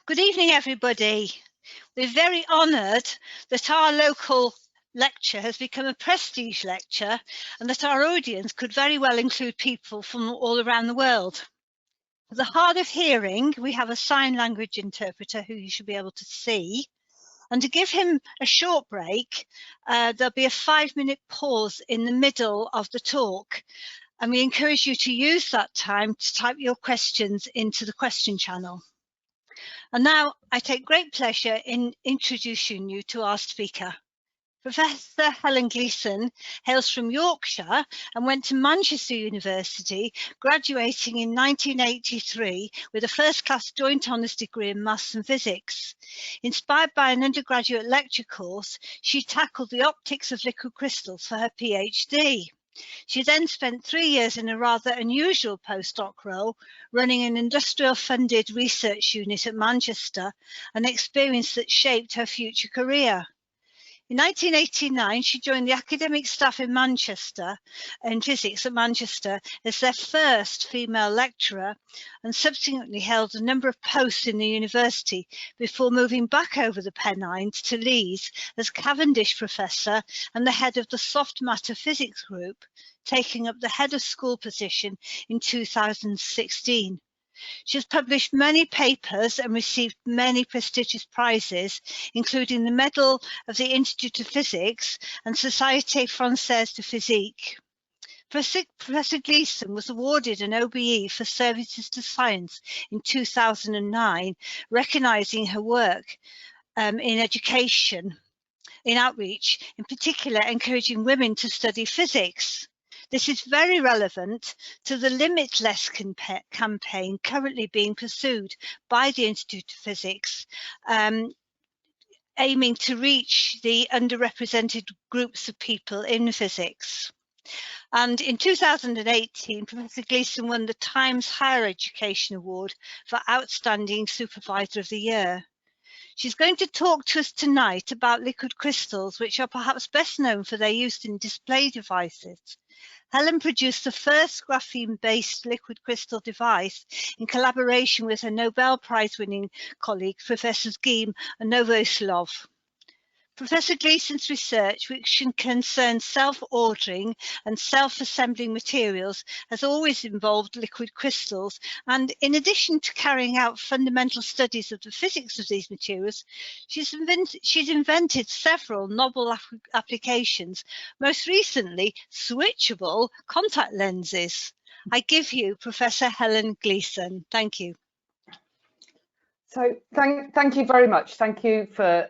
Good evening, everybody. We're very honoured that our local lecture has become a prestige lecture and that our audience could very well include people from all around the world. For the hard of hearing, we have a sign language interpreter who you should be able to see. And to give him a short break, there'll be a 5-minute pause in the middle of the talk. And we encourage you to use that time to type your questions into the question channel. And now I take great pleasure in introducing you to our speaker. Professor Helen Gleeson hails from Yorkshire and went to Manchester University, graduating in 1983 with a first-class joint honours degree in Maths and Physics. Inspired by an undergraduate lecture course, she tackled the optics of liquid crystals for her PhD. She then spent 3 years in a rather unusual postdoc role, running an industrial-funded research unit at Manchester, an experience that shaped her future career. In 1989, she joined the academic staff in Manchester in physics at Manchester as their first female lecturer and subsequently held a number of posts in the university before moving back over the Pennines to Leeds as Cavendish Professor and the head of the Soft Matter Physics Group, taking up the head of school position in 2016. She has published many papers and received many prestigious prizes, including the Medal of the Institute of Physics and Société Française de Physique. Professor Gleeson was awarded an OBE for services to science in 2009, recognising her work in education, in outreach, in particular encouraging women to study physics. This is very relevant to the Limitless campaign currently being pursued by the Institute of Physics, aiming to reach the underrepresented groups of people in physics. And in 2018, Professor Gleeson won the Times Higher Education Award for Outstanding Supervisor of the Year. She's going to talk to us tonight about liquid crystals, which are perhaps best known for their use in display devices. Helen produced the first graphene-based liquid crystal device in collaboration with her Nobel Prize-winning colleague, Professors Geim and Novoselov. Professor Gleeson's research, which concerns self-ordering and self-assembling materials, has always involved liquid crystals, and in addition to carrying out fundamental studies of the physics of these materials, she's invented several novel applications, most recently switchable contact lenses. I give you Professor Helen Gleeson. Thank you. So thank you very much. Thank you for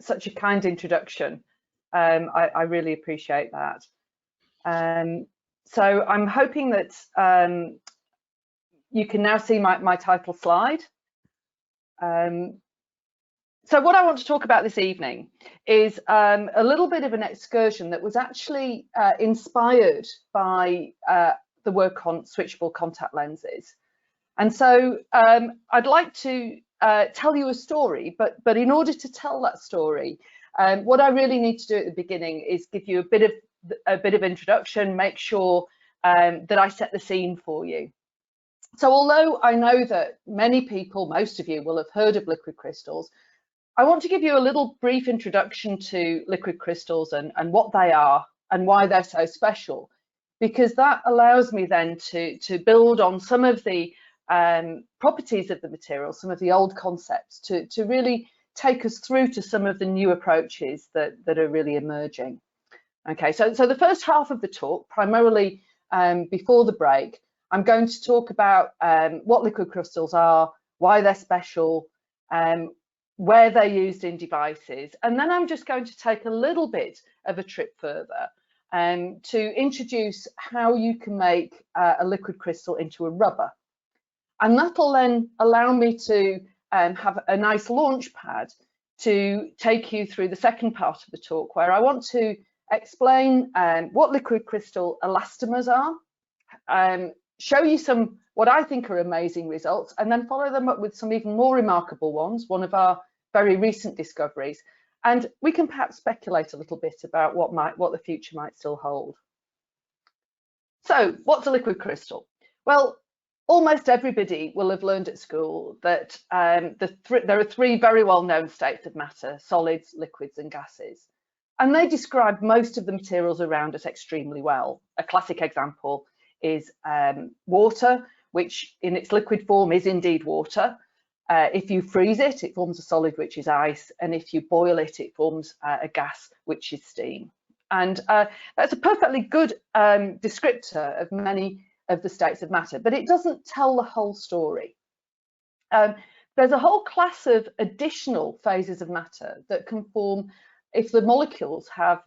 such a kind introduction. I really appreciate that. So I'm hoping that you can now see my title slide. So what I want to talk about this evening is a little bit of an excursion that was actually inspired by the work on switchable contact lenses. And so I'd like to tell you a story, but in order to tell that story, what I really need to do at the beginning is give you a bit of introduction, make sure that I set the scene for you. So although I know that many people, most of you, will have heard of liquid crystals, I want to give you a little brief introduction to liquid crystals and what they are and why they're so special, because that allows me then to build on some of the properties of the material, some of the old concepts, to really take us through to some of the new approaches that are really emerging. Okay, so the first half of the talk, primarily before the break, I'm going to talk about what liquid crystals are, why they're special, where they're used in devices, and then I'm just going to take a little bit of a trip further to introduce how you can make a liquid crystal into a rubber. And that'll then allow me to have a nice launch pad to take you through the second part of the talk, where I want to explain what liquid crystal elastomers are, show you some what I think are amazing results, and then follow them up with some even more remarkable ones, one of our very recent discoveries. And we can perhaps speculate a little bit about what the future might still hold. So what's a liquid crystal? Well, almost everybody will have learned at school that there are three very well-known states of matter: solids, liquids, and gases. And they describe most of the materials around us extremely well. A classic example is water, which in its liquid form is indeed water. If you freeze it, it forms a solid, which is ice. And if you boil it, it forms a gas, which is steam. And that's a perfectly good descriptor of many of the states of matter, but it doesn't tell the whole story. There's a whole class of additional phases of matter that can form if the molecules have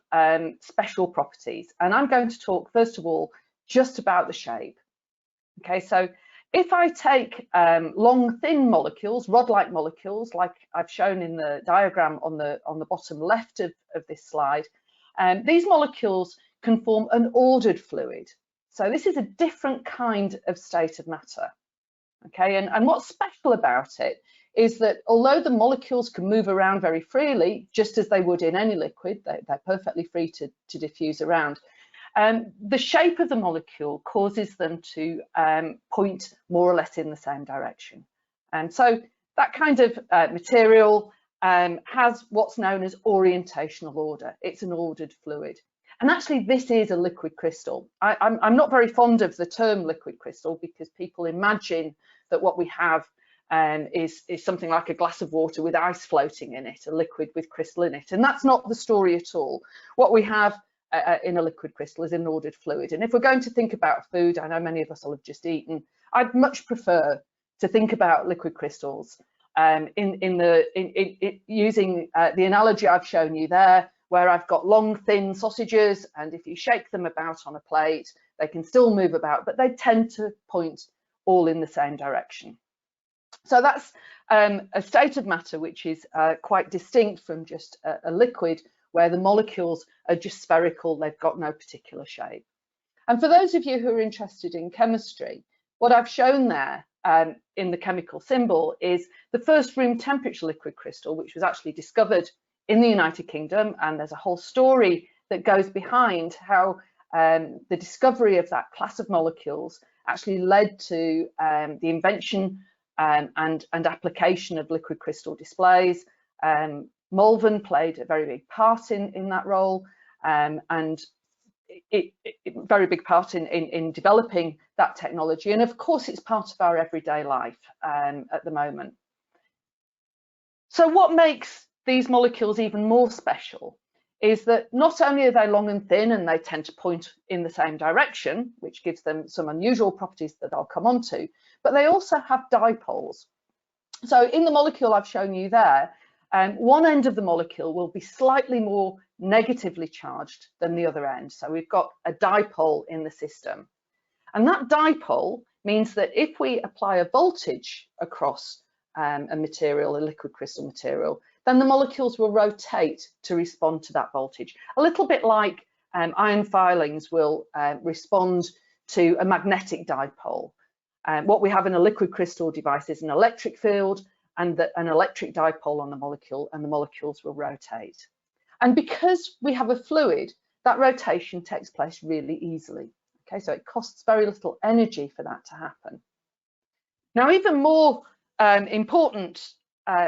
special properties. And I'm going to talk, first of all, just about the shape. Okay, so if I take long, thin molecules, rod-like molecules, like I've shown in the diagram on the bottom left of this slide, these molecules can form an ordered fluid. So this is a different kind of state of matter. Okay, and what's special about it is that although the molecules can move around very freely, just as they would in any liquid, they're perfectly free to diffuse around, the shape of the molecule causes them to point more or less in the same direction. And so that kind of material has what's known as orientational order. It's an ordered fluid. And actually, this is a liquid crystal. I'm not very fond of the term liquid crystal because people imagine that what we have is something like a glass of water with ice floating in it, a liquid with crystal in it. And that's not the story at all. What we have in a liquid crystal is an ordered fluid. And if we're going to think about food, I know many of us will have just eaten, I'd much prefer to think about liquid crystals using the analogy I've shown you there, where I've got long, thin sausages, and if you shake them about on a plate, they can still move about, but they tend to point all in the same direction. So that's a state of matter which is quite distinct from just a liquid, where the molecules are just spherical, they've got no particular shape. And for those of you who are interested in chemistry, what I've shown there in the chemical symbol is the first room temperature liquid crystal, which was actually discovered in the United Kingdom, and there's a whole story that goes behind how the discovery of that class of molecules actually led to the invention and application of liquid crystal displays. Malvern played a very big part in that role, and very big part in developing that technology. And of course, it's part of our everyday life at the moment. So what makes these molecules even more special is that not only are they long and thin and they tend to point in the same direction, which gives them some unusual properties that I'll come on to, but they also have dipoles. So in the molecule I've shown you there, one end of the molecule will be slightly more negatively charged than the other end. So we've got a dipole in the system. And that dipole means that if we apply a voltage across a material, a liquid crystal material, then the molecules will rotate to respond to that voltage. A little bit like iron filings will respond to a magnetic dipole. What we have in a liquid crystal device is an electric field and an electric dipole on the molecule, and the molecules will rotate. And because we have a fluid, that rotation takes place really easily. Okay, so it costs very little energy for that to happen. Now, even more important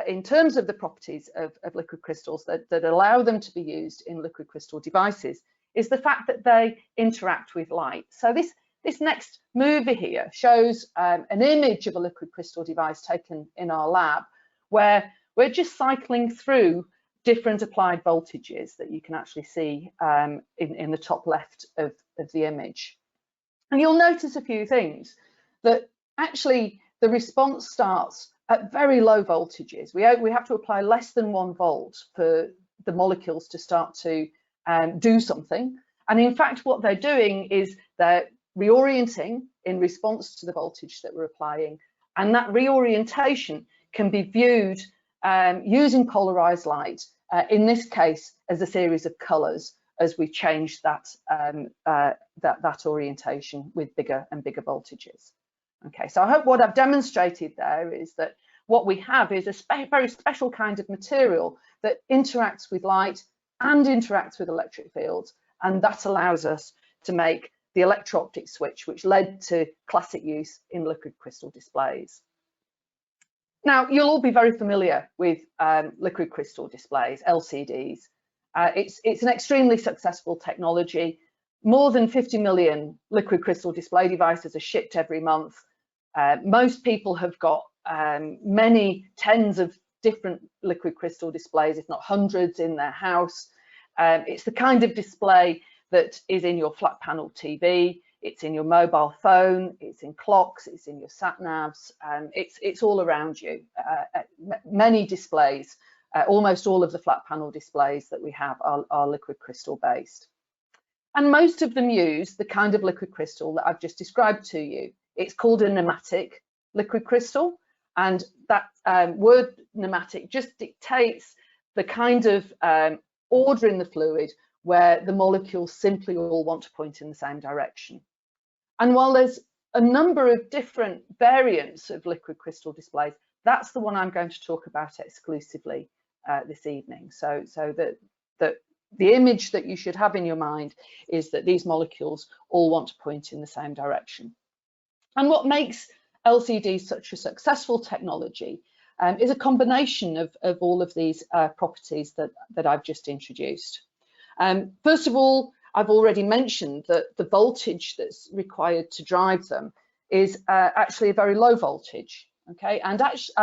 in terms of the properties of liquid crystals that allow them to be used in liquid crystal devices is the fact that they interact with light. So this next movie here shows an image of a liquid crystal device taken in our lab, where we're just cycling through different applied voltages that you can actually see in the top left of the image. And you'll notice a few things, that actually the response starts at very low voltages. We have to apply less than 1 volt for the molecules to start to do something. And in fact, what they're doing is they're reorienting in response to the voltage that we're applying. And that reorientation can be viewed using polarized light, in this case, as a series of colors, as we change that orientation with bigger and bigger voltages. Okay, so I hope what I've demonstrated there is that what we have is a very special kind of material that interacts with light and interacts with electric fields, and that allows us to make the electro-optic switch, which led to classic use in liquid crystal displays. Now, you'll all be very familiar with liquid crystal displays, LCDs. It's an extremely successful technology. More than 50 million liquid crystal display devices are shipped every month. Most people have got many tens of different liquid crystal displays, if not hundreds, in their house. It's the kind of display that is in your flat panel TV, it's in your mobile phone, it's in clocks, it's in your sat navs, it's all around you. Many displays, almost all of the flat panel displays that we have are liquid crystal based. And most of them use the kind of liquid crystal that I've just described to you. It's called a pneumatic liquid crystal, and that word pneumatic just dictates the kind of order in the fluid where the molecules simply all want to point in the same direction. And while there's a number of different variants of liquid crystal displays, that's the one I'm going to talk about exclusively this evening. So that the image that you should have in your mind is that these molecules all want to point in the same direction. And what makes LCD such a successful technology is a combination of all of these properties that I've just introduced. First of all, I've already mentioned that the voltage that's required to drive them is actually a very low voltage, okay? And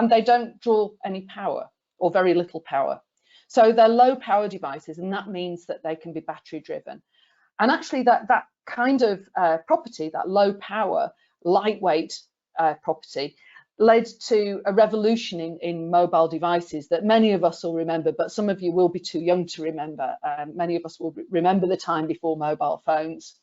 they don't draw any power or very little power. So they're low power devices, and that means that they can be battery driven. And actually that kind of property, that low power, lightweight property, led to a revolution in mobile devices that many of us will remember, but some of you will be too young to remember. Many of us will remember the time before mobile phones.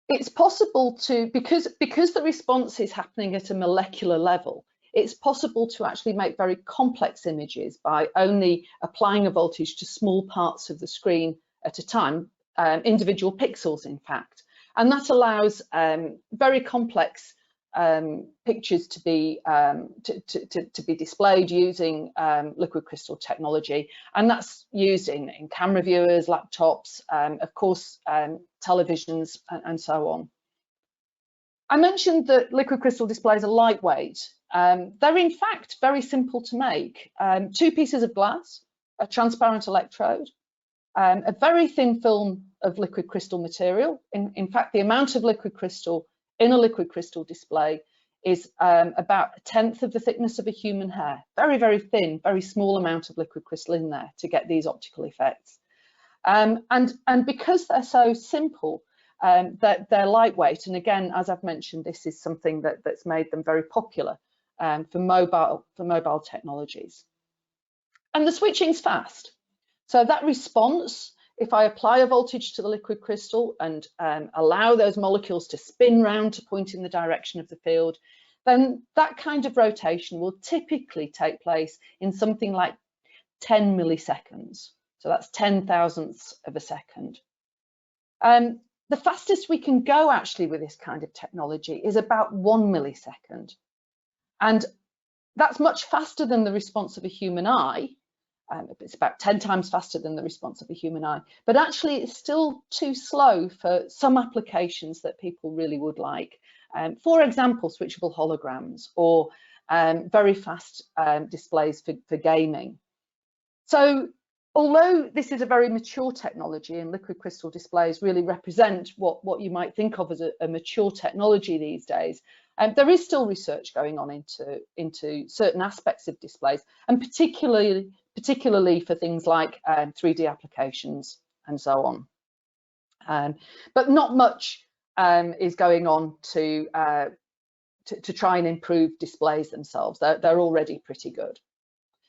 It's possible to, because the response is happening at a molecular level, it's possible to actually make very complex images by only applying a voltage to small parts of the screen at a time, individual pixels, in fact. And that allows very complex pictures to be displayed using liquid crystal technology, and that's used in camera viewers, laptops, of course, televisions, and so on. I mentioned that liquid crystal displays are lightweight. They're in fact very simple to make. 2 pieces of glass, a transparent electrode, a very thin film of liquid crystal material. In fact, the amount of liquid crystal in a liquid crystal display is about 1/10 of the thickness of a human hair. Very, very thin, very small amount of liquid crystal in there to get these optical effects. And because they're so simple, that they're lightweight. And again, as I've mentioned, this is something that's made them very popular for mobile technologies. And the switching's fast. So that response, if I apply a voltage to the liquid crystal and allow those molecules to spin round to point in the direction of the field, then that kind of rotation will typically take place in something like 10 milliseconds. So that's 10,000ths of a second. The fastest we can go actually with this kind of technology is about 1 millisecond. And that's much faster than the response of a human eye. It's about 10 times faster than the response of a human eye, but actually it's still too slow for some applications that people really would like. For example, switchable holograms or very fast displays for gaming. So although this is a very mature technology and liquid crystal displays really represent what you might think of as a mature technology these days, there is still research going on into certain aspects of displays, and particularly for things like 3D applications and so on. But not much is going on to try and improve displays themselves. They're already pretty good.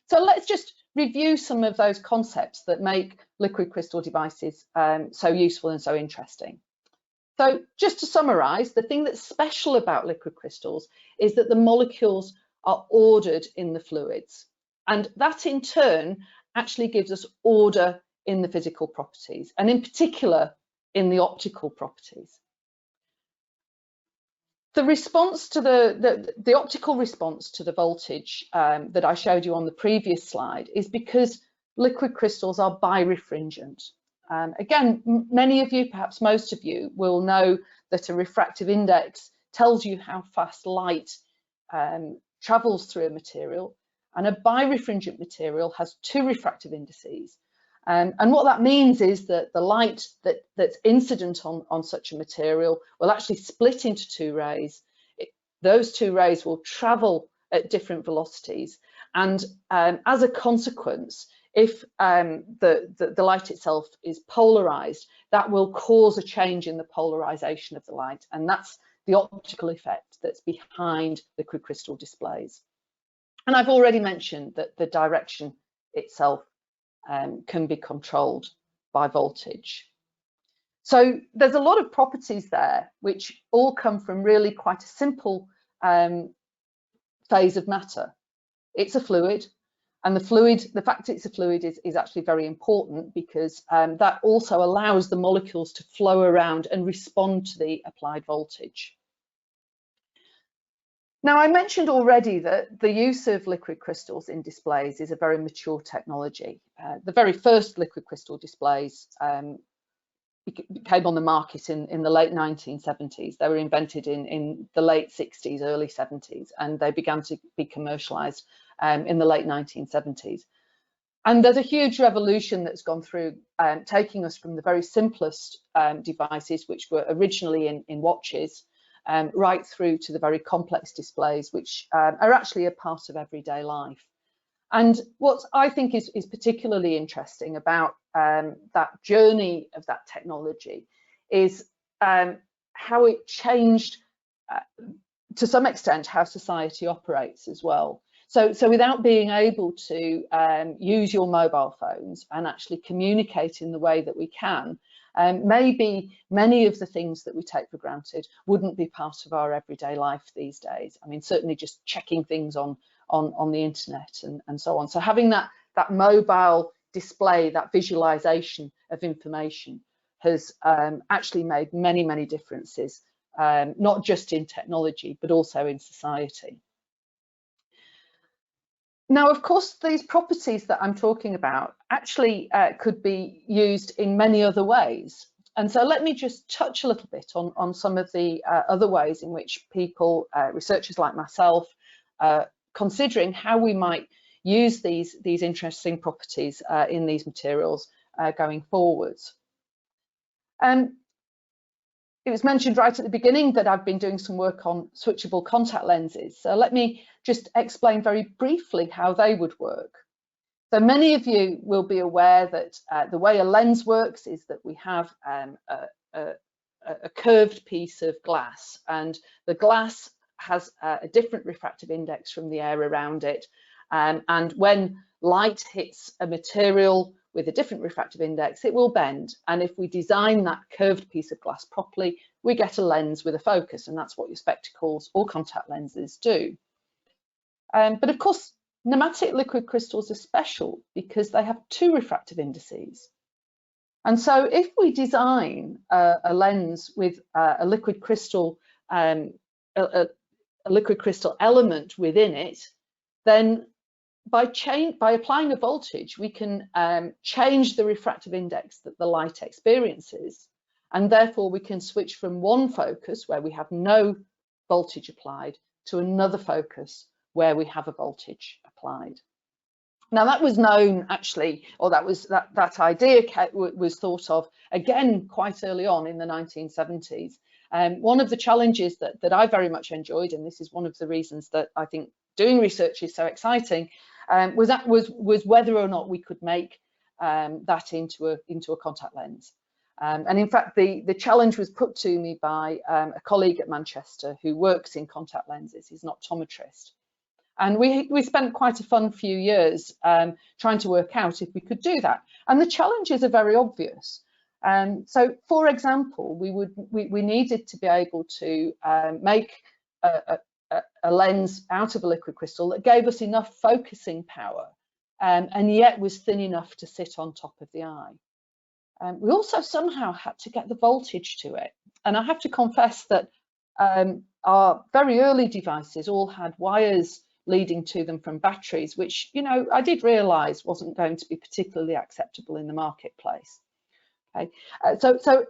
So let's just review some of those concepts that make liquid crystal devices so useful and so interesting. So just to summarize, the thing that's special about liquid crystals is that the molecules are ordered in the fluids. And that in turn actually gives us order in the physical properties, and in particular in the optical properties. The response to the optical response to the voltage that I showed you on the previous slide is because liquid crystals are birefringent. Again, many of you, perhaps most of you, will know that a refractive index tells you how fast light travels through a material, and a birefringent material has 2 refractive indices. And what that means is that the light that's incident on such a material will actually split into 2 rays. Those 2 rays will travel at different velocities, and as a consequence, if the light itself is polarized, that will cause a change in the polarization of the light, and that's the optical effect that's behind liquid crystal displays. And I've already mentioned that the direction itself can be controlled by voltage. So there's a lot of properties there which all come from really quite a simple phase of matter. It's a fluid, and the fact it's a fluid is actually very important, because that also allows the molecules to flow around and respond to the applied voltage. Now, I mentioned already that the use of liquid crystals in displays is a very mature technology. The very first liquid crystal displays came on the market in the late 1970s. They were invented in the late 60s, early 70s, and they began to be commercialized in the late 1970s. And there's a huge revolution that's gone through, taking us from the very simplest devices, which were originally in watches, right through to the very complex displays, which are actually a part of everyday life. And what I think is particularly interesting about that journey of that technology is how it changed, to some extent, how society operates as well. So without being able to use your mobile phones and actually communicate in the way that we can, maybe many of the things that we take for granted wouldn't be part of our everyday life these days. I mean, certainly just checking things on the internet and so on. So having that mobile display, that visualization of information, has actually made many differences, not just in technology, but also in society. Now, of course, these properties that I'm talking about actually could be used in many other ways. And so let me just touch a little bit on some of the other ways in which people, researchers like myself, considering how we might use these interesting properties in these materials going forwards. It was mentioned right at the beginning that I've been doing some work on switchable contact lenses. So let me just explain very briefly how they would work. So many of you will be aware that the way a lens works is that we have a curved piece of glass, and the glass has a different refractive index from the air around it. And when light hits a material with a different refractive index, it will bend. And if we design that curved piece of glass properly, we get a lens with a focus, and that's what your spectacles or contact lenses do. But of course, nematic liquid crystals are special because they have 2 refractive indices. And so if we design a lens with a liquid crystal, a liquid crystal element within it, then by applying a voltage, we can change the refractive index that the light experiences, and therefore we can switch from one focus where we have no voltage applied to another focus where we have a voltage applied. Now, that was known actually, or that idea was thought of again quite early on in the 1970s. One of the challenges that I very much enjoyed, and this is one of the reasons that I think doing research is so exciting, was whether or not we could make that into a contact lens. And in fact, the challenge was put to me by a colleague at Manchester who works in contact lenses. He's an optometrist. And we spent quite a fun few years trying to work out if we could do that. And the challenges are very obvious. So, for example, we needed to be able to make a lens out of a liquid crystal that gave us enough focusing power and yet was thin enough to sit on top of the eye. We also somehow had to get the voltage to it. And I have to confess that our very early devices all had wires leading to them from batteries, which, you know, I did realise wasn't going to be particularly acceptable in the marketplace. Okay, so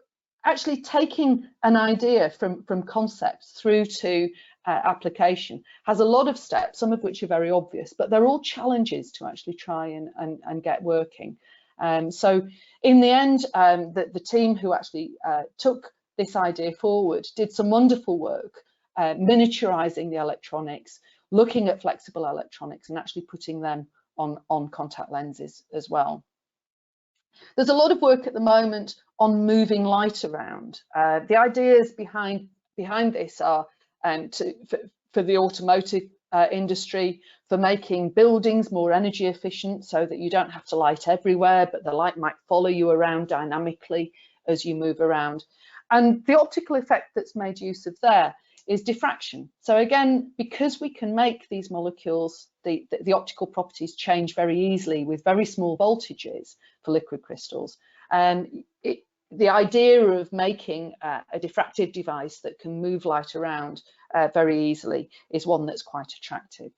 actually taking an idea from concept through to application has a lot of steps, some of which are very obvious, but they're all challenges to actually try and get working. So in the end, the team who actually took this idea forward did some wonderful work miniaturizing the electronics, looking at flexible electronics and actually putting them on contact lenses as well. There's a lot of work at the moment on moving light around. The ideas behind this are for the automotive industry, for making buildings more energy efficient so that you don't have to light everywhere, but the light might follow you around dynamically as you move around. And the optical effect that's made use of there is diffraction. So again, because we can make these molecules, the optical properties change very easily with very small voltages for liquid crystals. The idea of making a diffractive device that can move light around very easily is one that's quite attractive.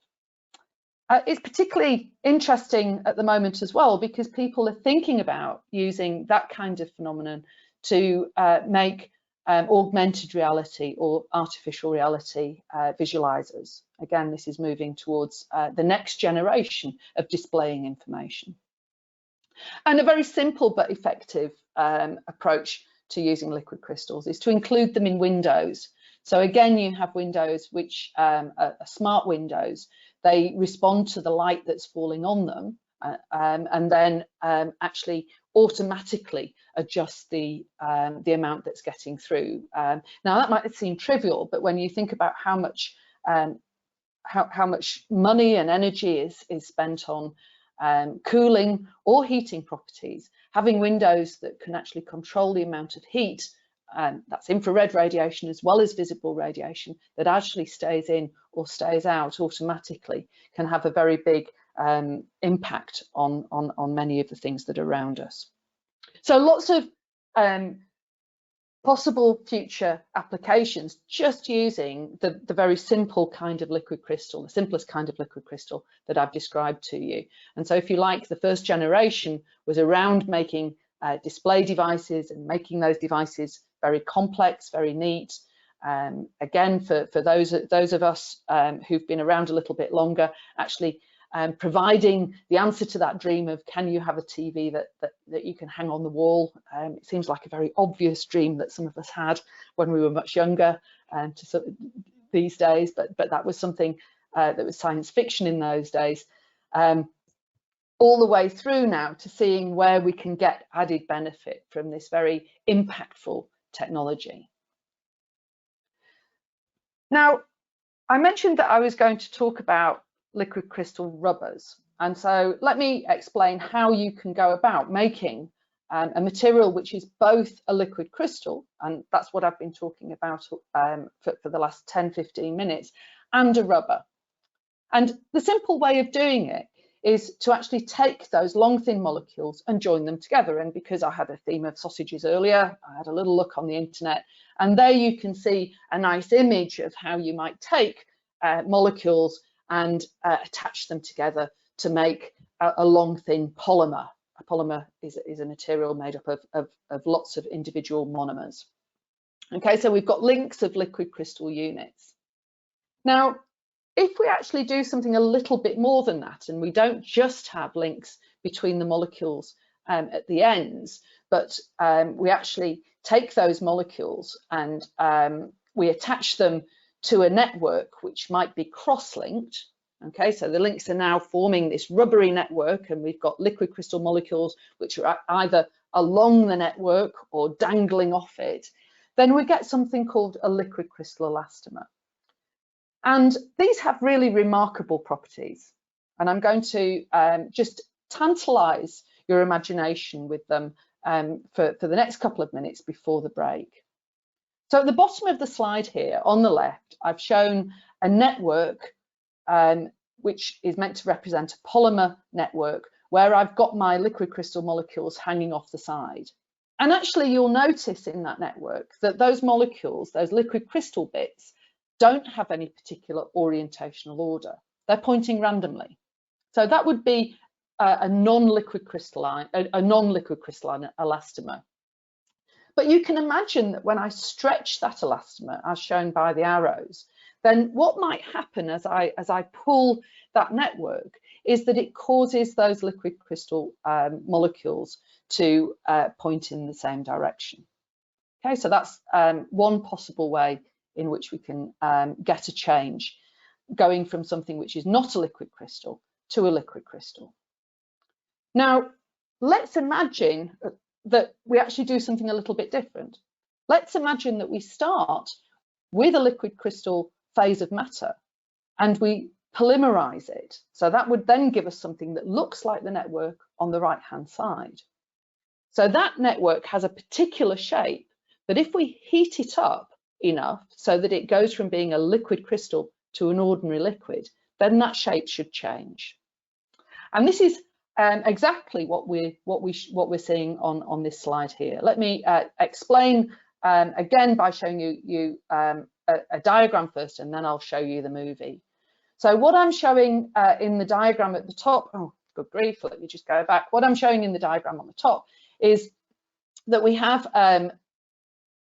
It's particularly interesting at the moment as well because people are thinking about using that kind of phenomenon to make augmented reality or artificial reality visualizers. Again, this is moving towards the next generation of displaying information. And a very simple but effective approach to using liquid crystals is to include them in windows. So again, you have windows which are smart windows. They respond to the light that's falling on them and then actually automatically adjust the amount that's getting through. Now that might seem trivial, but when you think about how much money and energy is spent on cooling or heating properties, having windows that can actually control the amount of heat, that's infrared radiation as well as visible radiation, that actually stays in or stays out automatically, can have a very big impact on many of the things that are around us. So lots of possible future applications just using the very simple kind of liquid crystal, the simplest kind of liquid crystal that I've described to you. And so if you like, the first generation was around making display devices and making those devices very complex, very neat. Again, for those of us who've been around a little bit longer, actually providing the answer to that dream of can you have a TV that you can hang on the wall. It seems like a very obvious dream that some of us had when we were much younger these days, but that was something that was science fiction in those days. All the way through now to seeing where we can get added benefit from this very impactful technology. Now, I mentioned that I was going to talk about liquid crystal rubbers. And so let me explain how you can go about making a material which is both a liquid crystal, and that's what I've been talking about for the last 10-15 minutes, and a rubber. And the simple way of doing it is to actually take those long thin molecules and join them together. And because I had a theme of sausages earlier, I had a little look on the internet, and there you can see a nice image of how you might take molecules and attach them together to make a long thin polymer. A polymer is a material made up of lots of individual monomers. Okay, so we've got links of liquid crystal units. Now, if we actually do something a little bit more than that, and we don't just have links between the molecules at the ends, but we actually take those molecules and we attach them to a network which might be cross-linked. Okay, so the links are now forming this rubbery network, and we've got liquid crystal molecules which are either along the network or dangling off it. Then we get something called a liquid crystal elastomer. And these have really remarkable properties. And I'm going to just tantalize your imagination with them for the next couple of minutes before the break. So at the bottom of the slide here on the left, I've shown a network which is meant to represent a polymer network where I've got my liquid crystal molecules hanging off the side. And actually you'll notice in that network that those molecules, those liquid crystal bits, don't have any particular orientational order. They're pointing randomly. So that would be a non-liquid crystalline elastomer. But you can imagine that when I stretch that elastomer, as shown by the arrows, then what might happen as I pull that network is that it causes those liquid crystal molecules to point in the same direction. Okay, so that's one possible way in which we can get a change, going from something which is not a liquid crystal to a liquid crystal. Now, let's imagine that we actually do something a little bit different. Let's imagine that we start with a liquid crystal phase of matter and we polymerize it. So that would then give us something that looks like the network on the right-hand side. So that network has a particular shape that if we heat it up enough so that it goes from being a liquid crystal to an ordinary liquid, then that shape should change. And this is exactly what we're seeing on this slide here. Let me explain again by showing you a diagram first, and then I'll show you the movie. So what I'm showing in the diagram at the top, oh good grief, let me just go back. What I'm showing in the diagram on the top is that we have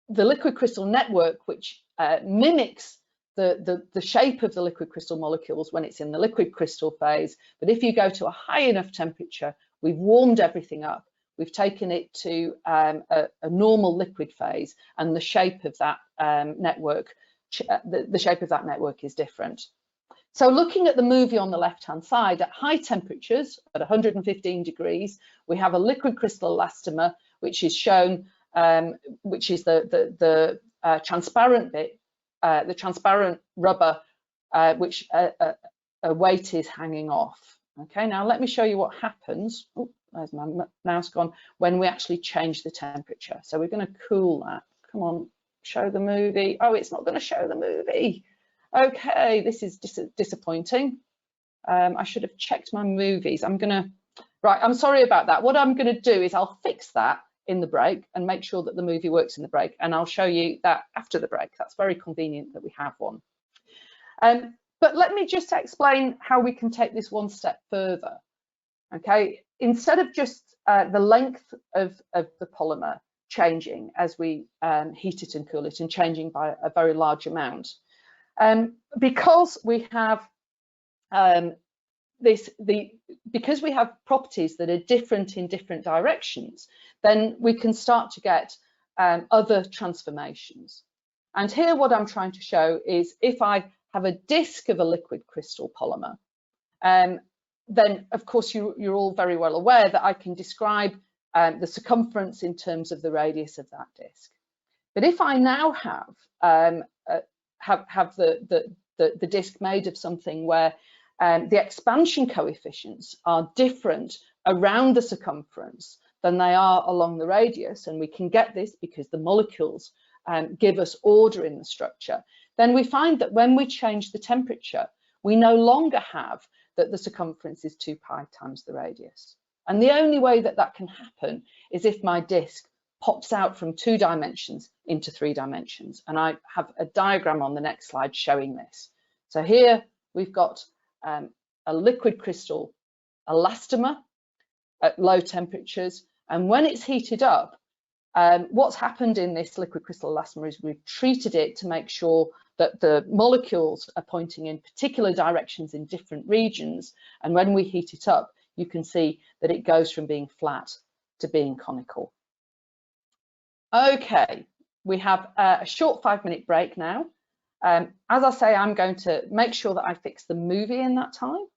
the liquid crystal network, which mimics the shape of the liquid crystal molecules when it's in the liquid crystal phase. But if you go to a high enough temperature, we've warmed everything up, we've taken it to a normal liquid phase, and the shape of that network, the shape of that network is different. So looking at the movie on the left-hand side, at high temperatures, at 115 degrees, we have a liquid crystal elastomer, which is shown, which is the transparent bit, the transparent rubber, which a weight is hanging off. Okay, now let me show you what happens. Oh, there's my mouse gone. When we actually change the temperature. So we're going to cool that. Come on, show the movie. Oh, it's not going to show the movie. Okay, this is disappointing. I should have checked my movies. Right, I'm sorry about that. What I'm going to do is I'll fix that in the break and make sure that the movie works in the break, and I'll show you that after the break. That's very convenient that we have one. But let me just explain how we can take this one step further. Okay, instead of just the length of the polymer changing as we heat it and cool it and changing by a very large amount, because we have because we have properties that are different in different directions, then we can start to get other transformations. And here what I'm trying to show is if I have a disk of a liquid crystal polymer, then of course you're all very well aware that I can describe the circumference in terms of the radius of that disk. But if I now have the disk made of something where the expansion coefficients are different around the circumference than they are along the radius, and we can get this because the molecules give us order in the structure, then we find that when we change the temperature, we no longer have that the circumference is 2 pi times the radius. And the only way that that can happen is if my disk pops out from 2 dimensions into 3 dimensions. And I have a diagram on the next slide showing this. So here we've got a liquid crystal elastomer at low temperatures. And when it's heated up, what's happened in this liquid crystal elastomer is we've treated it to make sure that the molecules are pointing in particular directions in different regions. And when we heat it up, you can see that it goes from being flat to being conical. Okay, we have a short 5-minute break now. As I say, I'm going to make sure that I fix the movie in that time.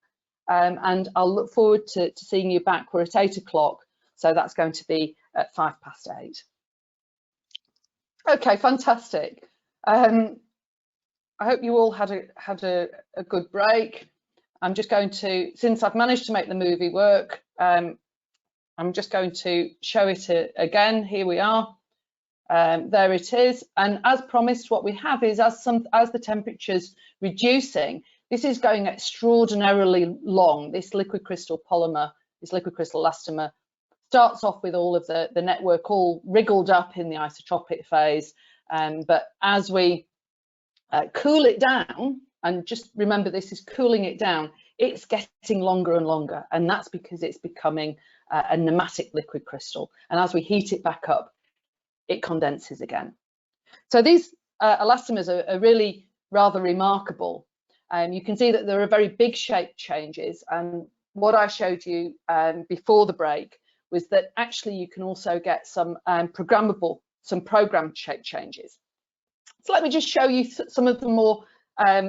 And I'll look forward to seeing you back. We're at 8 o'clock, so that's going to be at 8:05. Okay, fantastic. I hope you all had a good break. I'm just going to, since I've managed to make the movie work, I'm just going to show it again. Here we are. There it is. And as promised, what we have is as the temperature's reducing, this is going extraordinarily long. This liquid crystal polymer, this liquid crystal elastomer, starts off with all of the network all wriggled up in the isotropic phase. But as we cool it down, and just remember this is cooling it down, it's getting longer and longer. And that's because it's becoming a pneumatic liquid crystal. And as we heat it back up, it condenses again. So these elastomers are really rather remarkable. You can see that there are very big shape changes, and what I showed you before the break was that actually you can also get some programmed shape changes. So let me just show you some of the more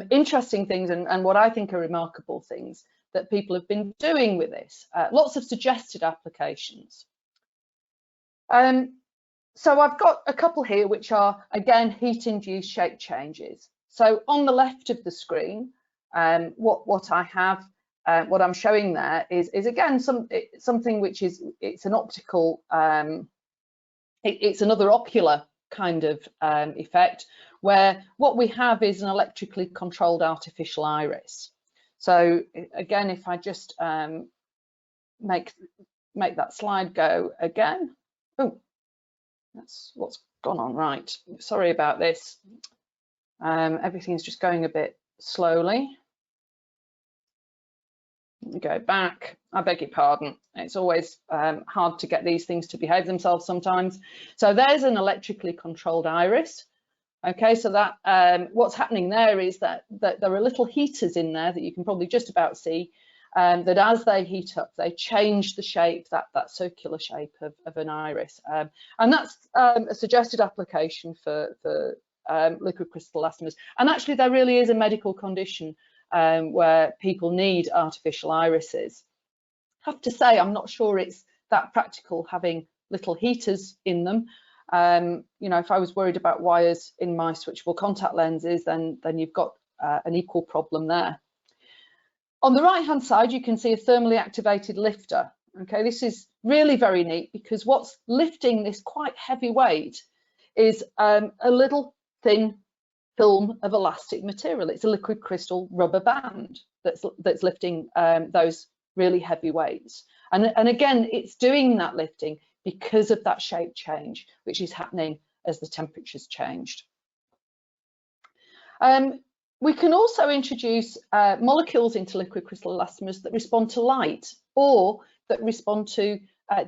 interesting things and what I think are remarkable things that people have been doing with this. Lots of suggested applications. So I've got a couple here which are, again, heat-induced shape changes. So on the left of the screen, what I have, what I'm showing there is again something which is, it's an optical, it's another ocular kind of effect, where what we have is an electrically controlled artificial iris. So again, if I just make that slide go again. Oh, that's what's gone on, right. Sorry about this. Everything's just going a bit slowly. Go back. I beg your pardon. It's always hard to get these things to behave themselves sometimes. So there's an electrically controlled iris. Okay, so that what's happening there is that there are little heaters in there that you can probably just about see, that as they heat up, they change the shape, that circular shape of an iris. And that's a suggested application for liquid crystal elastomers. And actually, there really is a medical condition where people need artificial irises. I have to say, I'm not sure it's that practical having little heaters in them. You know, if I was worried about wires in my switchable contact lenses, then you've got an equal problem there. On the right hand side, you can see a thermally activated lifter. Okay, this is really very neat because what's lifting this quite heavy weight is a little thin film of elastic material. It's a liquid crystal rubber band that's lifting those really heavy weights. And again, it's doing that lifting because of that shape change, which is happening as the temperature's changed. We can also introduce molecules into liquid crystal elastomers that respond to light or that respond to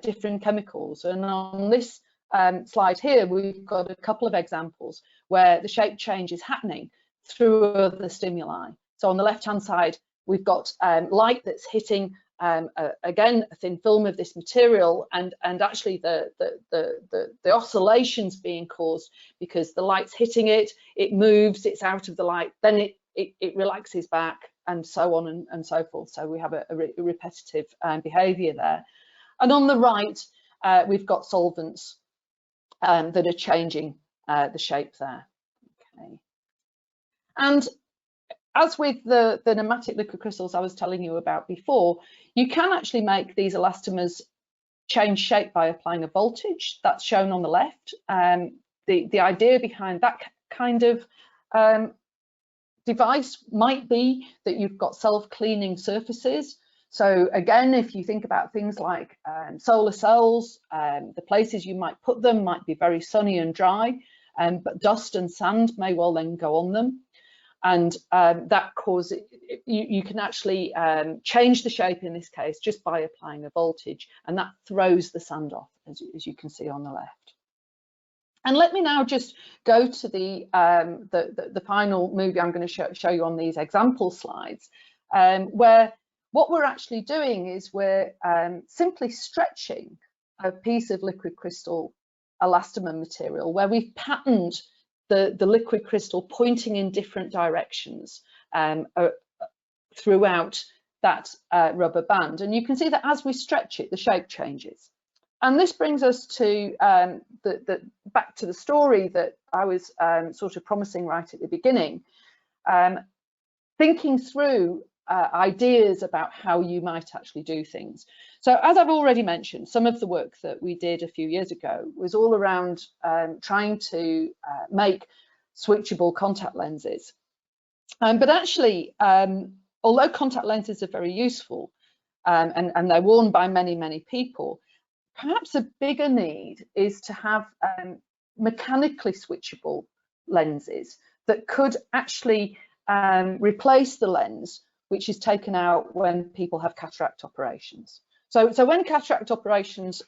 different chemicals. And on this slide here, we've got a couple of examples where the shape change is happening through other stimuli. So on the left-hand side, we've got light that's hitting again a thin film of this material, and actually the oscillations being caused because the light's hitting it, it moves, it's out of the light, then it relaxes back, and so on and so forth. So we have a repetitive behavior there. And on the right, we've got solvents that are changing the shape there. Okay. And as with the pneumatic liquid crystals I was telling you about before, you can actually make these elastomers change shape by applying a voltage. That's shown on the left. The idea behind that kind of device might be that you've got self-cleaning surfaces. So again, if you think about things like solar cells, the places you might put them might be very sunny and dry, but dust and sand may well then go on them. And that causes, you can actually change the shape in this case just by applying a voltage, and that throws the sand off, as you can see on the left. And let me now just go to the final movie I'm going to show you on these example slides, where what we're actually doing is we're simply stretching a piece of liquid crystal elastomer material where we've patterned the liquid crystal pointing in different directions throughout that rubber band. And you can see that as we stretch it, the shape changes. And this brings us to back to the story that I was sort of promising right at the beginning, thinking through ideas about how you might actually do things. So as I've already mentioned, some of the work that we did a few years ago was all around trying to make switchable contact lenses. But actually, although contact lenses are very useful and they're worn by many, many people, perhaps a bigger need is to have mechanically switchable lenses that could actually replace the lens which is taken out when people have cataract operations. So when cataract operations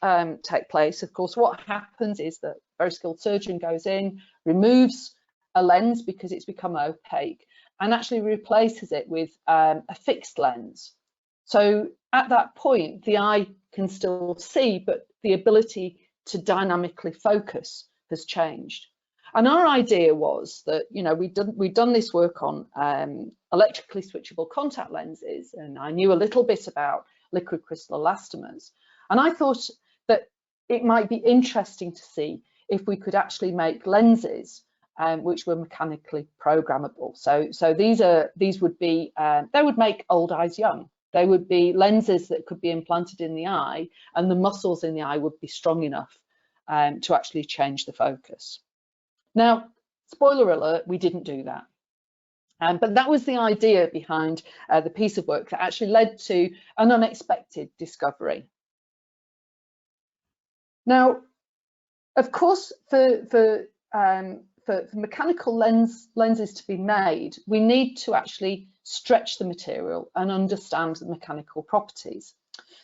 take place, of course, what happens is that a very skilled surgeon goes in, removes a lens because it's become opaque, and actually replaces it with a fixed lens. So at that point, the eye can still see, but the ability to dynamically focus has changed. And our idea was that, you know, we'd done this work on electrically switchable contact lenses, and I knew a little bit about liquid crystal elastomers. And I thought that it might be interesting to see if we could actually make lenses which were mechanically programmable. So these would be, they would make old eyes young. They would be lenses that could be implanted in the eye, and the muscles in the eye would be strong enough to actually change the focus. Now, spoiler alert, we didn't do that. But that was the idea behind the piece of work that actually led to an unexpected discovery. Now, of course, for mechanical lenses to be made, we need to actually stretch the material and understand the mechanical properties.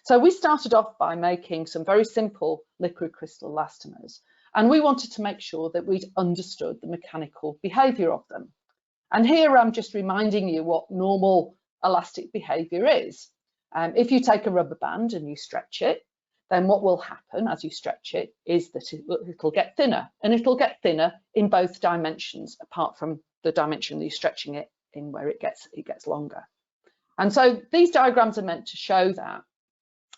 So we started off by making some very simple liquid crystal elastomers, and we wanted to make sure that we'd understood the mechanical behaviour of them. And here I'm just reminding you what normal elastic behaviour is. If you take a rubber band and you stretch it, then what will happen as you stretch it is that it'll get thinner, and it'll get thinner in both dimensions, apart from the dimension that you're stretching it in where it gets longer. And so these diagrams are meant to show that.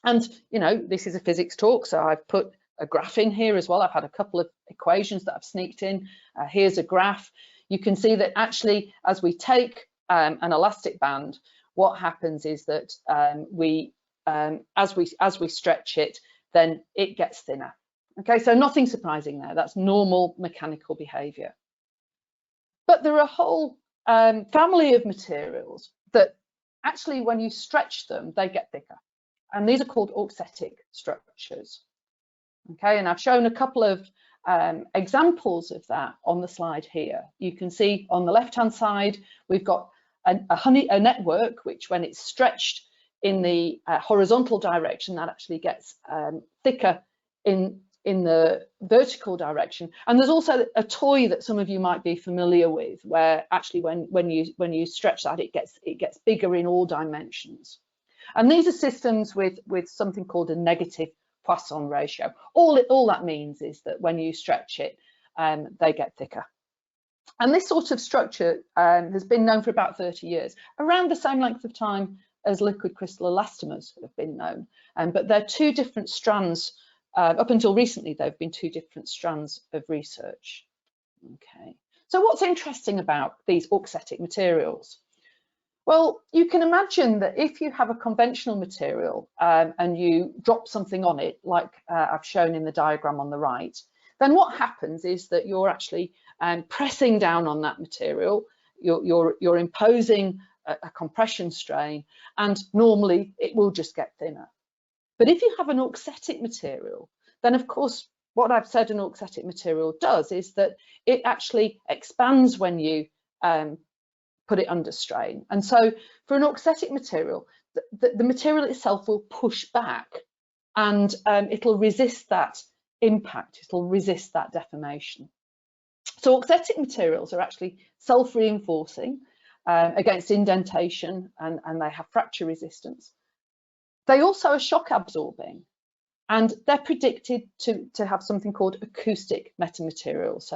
And, you know, this is a physics talk, so I've put a graph in here as well. I've had a couple of equations that I've sneaked in. Here's a graph. You can see that actually, as we take an elastic band, what happens is that as we stretch it, then it gets thinner. Okay, so nothing surprising there. That's normal mechanical behaviour. But there are a whole family of materials that actually, when you stretch them, they get thicker, and these are called auxetic structures. Okay, and I've shown a couple of examples of that on the slide here. You can see on the left-hand side, we've got a network which, when it's stretched in the horizontal direction, that actually gets thicker in the vertical direction. And there's also a toy that some of you might be familiar with, where actually when you stretch that, it gets bigger in all dimensions. And these are systems with something called a negative Poisson ratio. All that means is that when you stretch it, they get thicker. And this sort of structure has been known for about 30 years, around the same length of time as liquid crystal elastomers have been known. But they're two different strands. Up until recently, there have been two different strands of research. Okay. So what's interesting about these auxetic materials? Well, you can imagine that if you have a conventional material and you drop something on it, like I've shown in the diagram on the right, then what happens is that you're actually pressing down on that material, you're imposing a compression strain, and normally it will just get thinner. But if you have an auxetic material, then of course, what I've said an auxetic material does is that it actually expands when you put it under strain. And so for an auxetic material, the material itself will push back, and it'll resist that impact, it'll resist that deformation. So auxetic materials are actually self-reinforcing against indentation, and they have fracture resistance. They also are shock absorbing, and they're predicted to have something called acoustic metamaterials.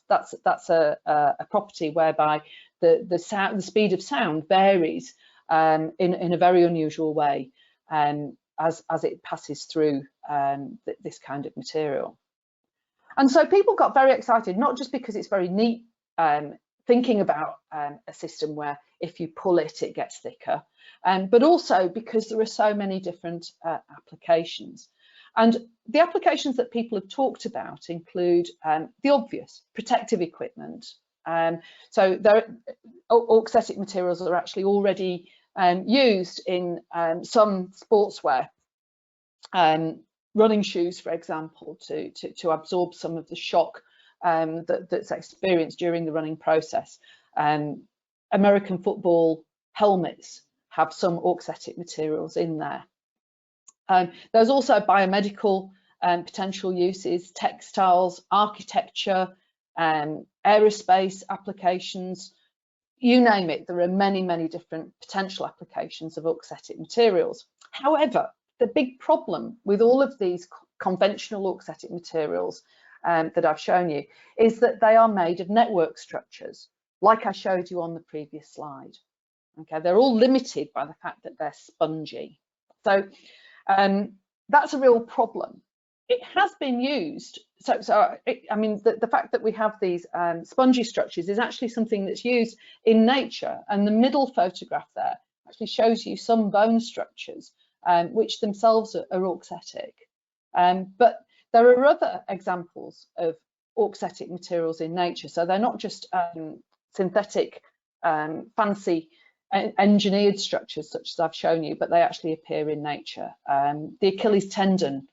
That's a property whereby the speed of sound varies in a very unusual way as it passes through this kind of material. And so people got very excited, not just because it's very neat thinking about a system where if you pull it, it gets thicker, but also because there are so many different applications. And the applications that people have talked about include the obvious, protective equipment. So auxetic materials are actually already used in some sportswear, running shoes, for example, to absorb some of the shock that's experienced during the running process. American football helmets have some auxetic materials in there. There's also biomedical potential uses, textiles, architecture, aerospace applications, you name it. There are many, many different potential applications of auxetic materials. However, the big problem with all of these conventional auxetic materials that I've shown you is that they are made of network structures, like I showed you on the previous slide. Okay, they're all limited by the fact that they're spongy. So that's a real problem. It has been used. I mean, the fact that we have these spongy structures is actually something that's used in nature. And the middle photograph there actually shows you some bone structures, which themselves are auxetic. But there are other examples of auxetic materials in nature. So they're not just synthetic, fancy engineered structures such as I've shown you, but they actually appear in nature. The Achilles tendon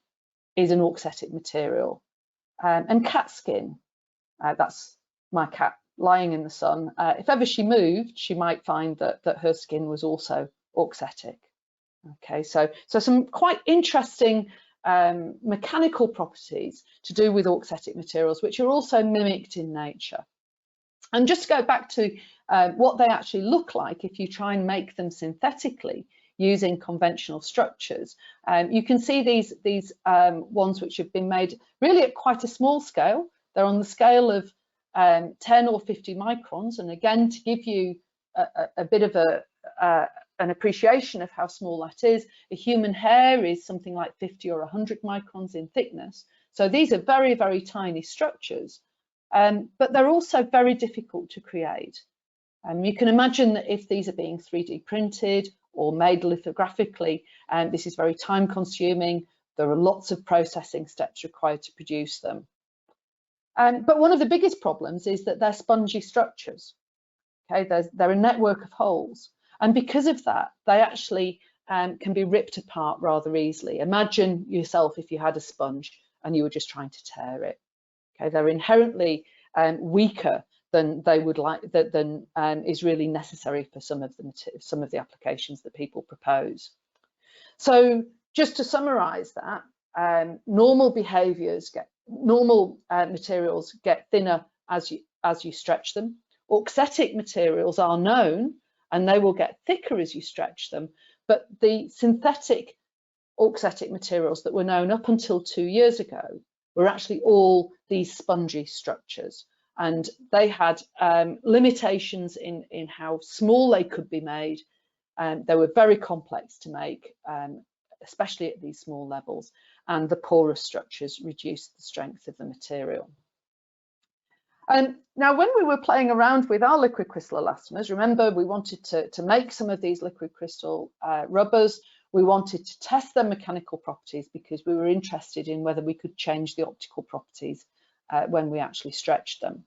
is an auxetic material, and cat skin, that's my cat lying in the sun. If ever she moved, she might find that her skin was also auxetic. Okay, so some quite interesting mechanical properties to do with auxetic materials, which are also mimicked in nature. And just to go back to what they actually look like if you try and make them synthetically using conventional structures, you can see these ones which have been made really at quite a small scale. They're on the scale of 10 or 50 microns, and again, to give you a bit of an appreciation of how small that is, a human hair is something like 50 or 100 microns in thickness. So these are very, very tiny structures, but they're also very difficult to create. You can imagine that if these are being 3D printed or made lithographically, this is very time consuming. There are lots of processing steps required to produce them. But one of the biggest problems is that they're spongy structures. Okay, they're a network of holes. And because of that, they actually can be ripped apart rather easily. Imagine yourself if you had a sponge and you were just trying to tear it. Okay, they're inherently weaker than they would like, than is really necessary for some of the applications that people propose. So just to summarise that, normal materials get thinner as you stretch them. Auxetic materials are known, and they will get thicker as you stretch them. But the synthetic auxetic materials that were known up until 2 years ago were actually all these spongy structures. And they had limitations in how small they could be made. They were very complex to make, especially at these small levels. And the porous structures reduced the strength of the material. Now, when we were playing around with our liquid crystal elastomers, remember we wanted to make some of these liquid crystal rubbers. We wanted to test their mechanical properties because we were interested in whether we could change the optical properties when we actually stretched them.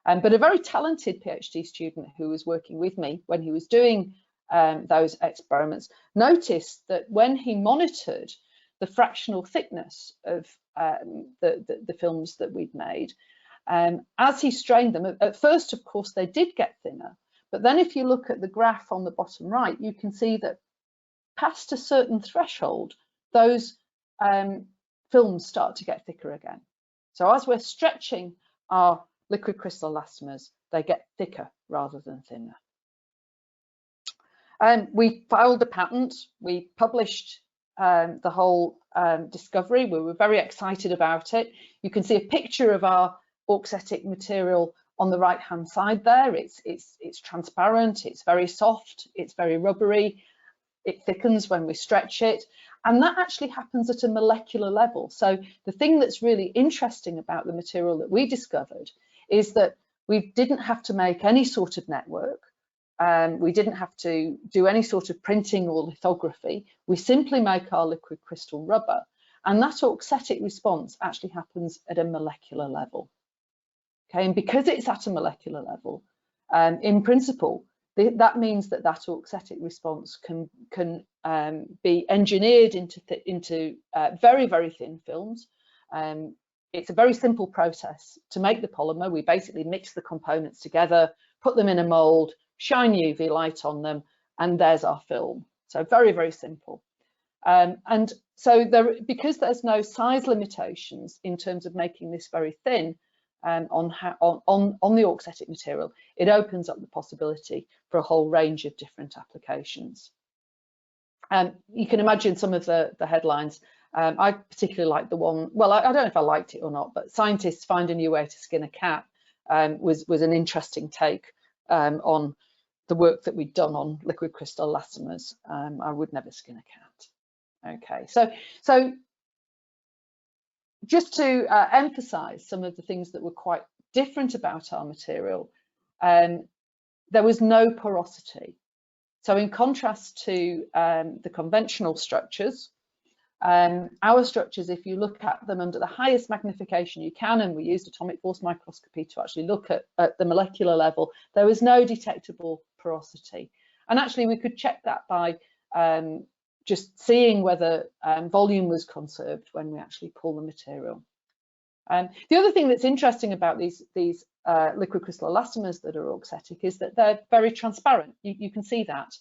But a very talented PhD student who was working with me when he was doing those experiments noticed that when he monitored the fractional thickness of the films that we'd made, as he strained them, at first, of course, they did get thinner. But then if you look at the graph on the bottom right, you can see that past a certain threshold, those films start to get thicker again. So as we're stretching our liquid crystal elastomers, they get thicker rather than thinner. We filed a patent. We published the whole discovery. We were very excited about it. You can see a picture of our auxetic material on the right hand side there. It's transparent, it's very soft, it's very rubbery, it thickens when we stretch it, and that actually happens at a molecular level. So the thing that's really interesting about the material that we discovered is that we didn't have to make any sort of network, we didn't have to do any sort of printing or lithography. We simply make our liquid crystal rubber, and that auxetic response actually happens at a molecular level. Okay, and because it's at a molecular level, in principle, that means that auxetic response can be engineered into very, very thin films. It's a very simple process to make the polymer. We basically mix the components together, put them in a mold, shine UV light on them, and there's our film. So very, very simple. And so because there's no size limitations in terms of making this very thin on the auxetic material, it opens up the possibility for a whole range of different applications. You can imagine some of the headlines. I particularly like the one, well, I don't know if I liked it or not, but scientists find a new way to skin a cat was an interesting take on the work that we'd done on liquid crystal elastomers. I would never skin a cat. Okay, so just to emphasize some of the things that were quite different about our material, there was no porosity. So in contrast to the conventional structures, our structures, if you look at them under the highest magnification you can, and we used atomic force microscopy to actually look at the molecular level, there was no detectable porosity. And actually we could check that by just seeing whether volume was conserved when we actually pull the material. The other thing that's interesting about these liquid crystal elastomers that are auxetic is that they're very transparent. You can see that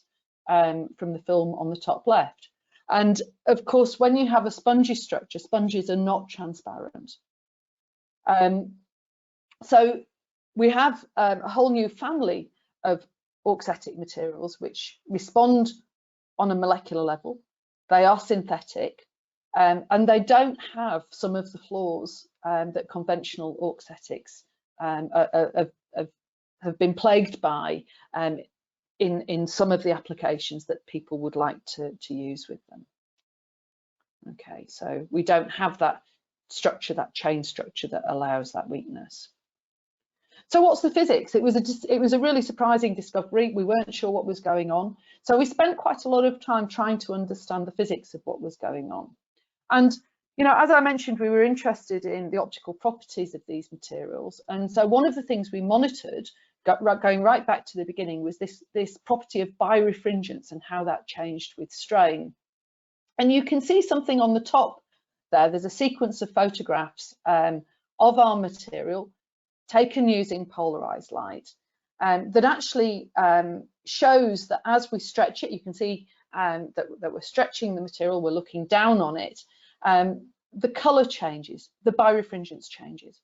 from the film on the top left. And of course, when you have a spongy structure, sponges are not transparent. So we have a whole new family of auxetic materials which respond on a molecular level. They are synthetic, and they don't have some of the flaws that conventional auxetics have been plagued by in some of the applications that people would like to use with them. Okay, so we don't have that structure, that chain structure that allows that weakness. So what's the physics? It was a really surprising discovery. We weren't sure what was going on. So we spent quite a lot of time trying to understand the physics of what was going on. And, you know, as I mentioned, we were interested in the optical properties of these materials. And so one of the things we monitored, going right back to the beginning, was this property of birefringence and how that changed with strain. And you can see something on the top there. There's a sequence of photographs of our material taken using polarized light that actually shows that as we stretch it, you can see that we're stretching the material, we're looking down on it, the color changes, the birefringence changes,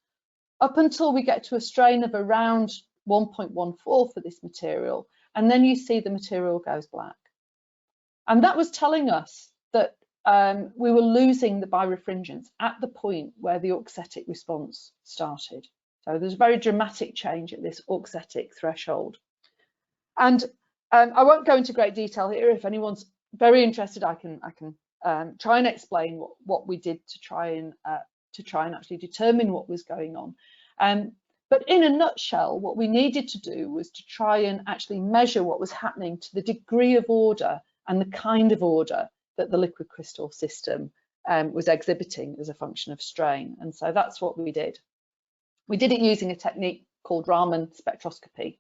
up until we get to a strain of around 1.14 for this material, and then you see the material goes black. And that was telling us that we were losing the birefringence at the point where the auxetic response started. So there's a very dramatic change at this auxetic threshold. And I won't go into great detail here. If anyone's very interested, I can try and explain what we did to try and actually determine what was going on. But in a nutshell, what we needed to do was to try and actually measure what was happening to the degree of order and the kind of order that the liquid crystal system was exhibiting as a function of strain. And so that's what we did. We did it using a technique called Raman Spectroscopy.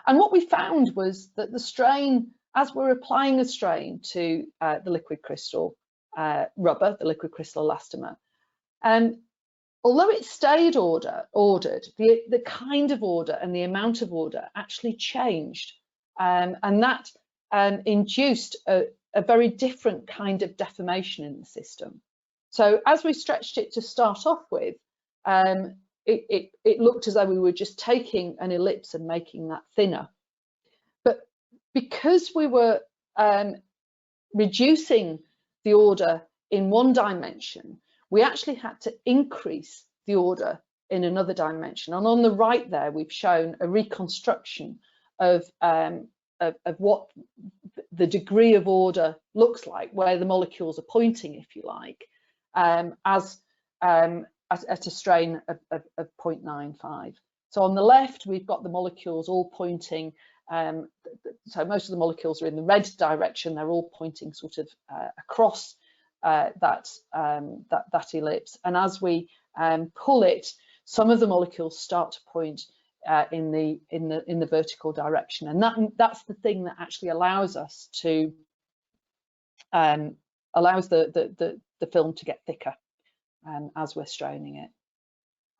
And what we found was that the strain, as we're applying a strain to the liquid crystal rubber, the liquid crystal elastomer, although it stayed ordered, the kind of order and the amount of order actually changed. And that induced a very different kind of deformation in the system. So as we stretched it to start off with, it looked as though we were just taking an ellipse and making that thinner. But because we were reducing the order in one dimension, we actually had to increase the order in another dimension. And on the right there, we've shown a reconstruction of what the degree of order looks like, where the molecules are pointing, if you like, at a strain of 0.95. So on the left, we've got the molecules all pointing, so most of the molecules are in the red direction, they're all pointing sort of across that ellipse. And as we pull it, some of the molecules start to point in the vertical direction, and that's the thing that actually allows us to allows the film to get thicker as we're straining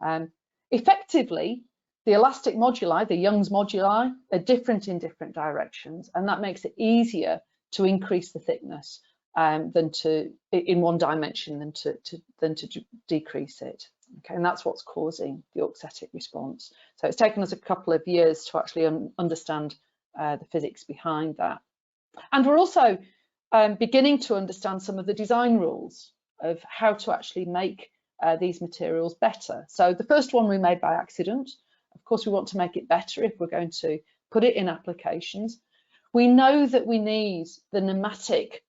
it. Effectively, the elastic moduli, the Young's moduli, are different in different directions, and that makes it easier to increase the thickness than to in one dimension than to decrease it. Okay, and that's what's causing the auxetic response. So it's taken us a couple of years to actually understand the physics behind that. And we're also beginning to understand some of the design rules of how to actually make these materials better. So the first one we made by accident. Of course, we want to make it better if we're going to put it in applications. We know that we need the nematic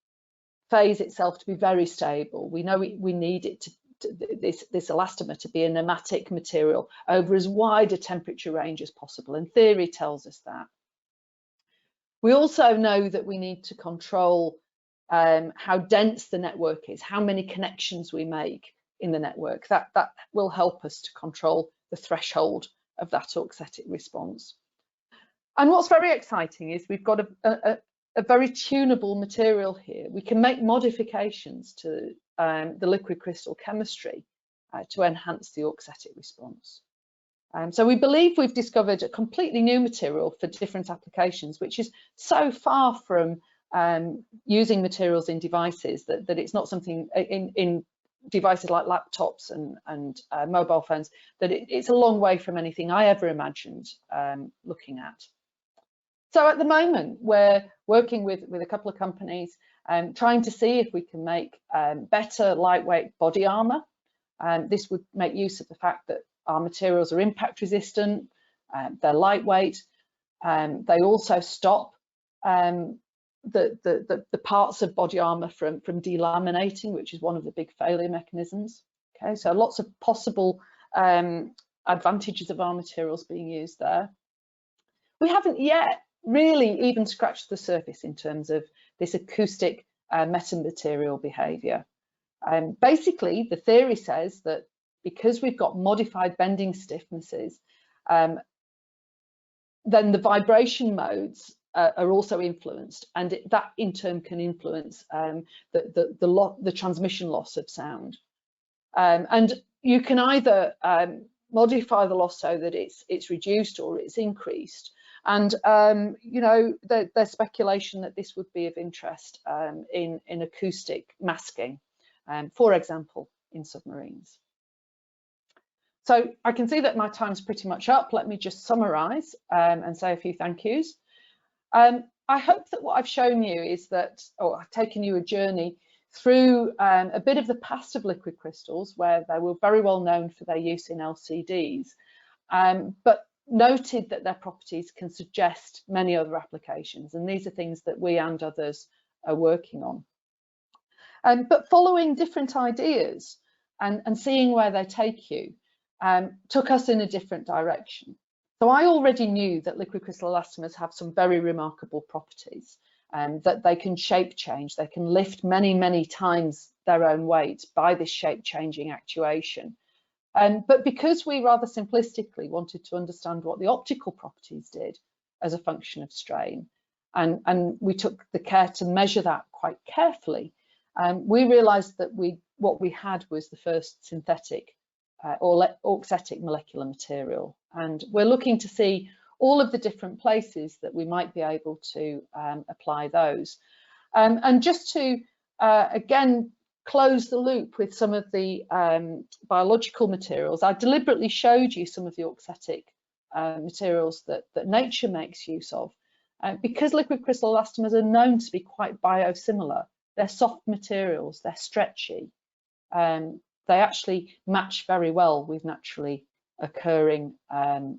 phase itself to be very stable. We know we need it this elastomer to be a nematic material over as wide a temperature range as possible, and theory tells us that. We also know that we need to control how dense the network is, how many connections we make in the network. That will help us to control the threshold of that auxetic response. And what's very exciting is we've got a very tunable material here. We can make modifications to the liquid crystal chemistry to enhance the auxetic response. So we believe we've discovered a completely new material for different applications, which is so far from using materials in devices that it's not something in devices like laptops and mobile phones, that it's a long way from anything I ever imagined looking at. So at the moment, we're working with a couple of companies trying to see if we can make better lightweight body armor. This would make use of the fact that our materials are impact resistant, they're lightweight, they also stop the parts of body armor from delaminating, which is one of the big failure mechanisms. Okay, so lots of possible advantages of our materials being used there. We haven't yet really even scratched the surface in terms of this acoustic metamaterial behavior. Basically, the theory says that because we've got modified bending stiffnesses, then the vibration modes are also influenced, and that in turn can influence the transmission loss of sound. And you can either modify the loss so that it's reduced or it's increased. And you know, there's speculation that this would be of interest in acoustic masking, for example, in submarines. So I can see that my time's pretty much up. Let me just summarise and say a few thank yous. I hope that what I've shown you is that, or I've taken you a journey through a bit of the past of liquid crystals, where they were very well known for their use in LCDs, but noted that their properties can suggest many other applications, and these are things that we and others are working on. But following different ideas and seeing where they take you took us in a different direction. So I already knew that liquid crystal elastomers have some very remarkable properties, that they can shape change, they can lift many, many times their own weight by this shape changing actuation. But because we rather simplistically wanted to understand what the optical properties did as a function of strain, and we took the care to measure that quite carefully, we realised that what we had was the first synthetic or auxetic molecular material, and we're looking to see all of the different places that we might be able to apply those. And just to again close the loop with some of the biological materials, I deliberately showed you some of the auxetic materials that nature makes use of, because liquid crystal elastomers are known to be quite biosimilar. They're soft materials, they're stretchy. They actually match very well with naturally occurring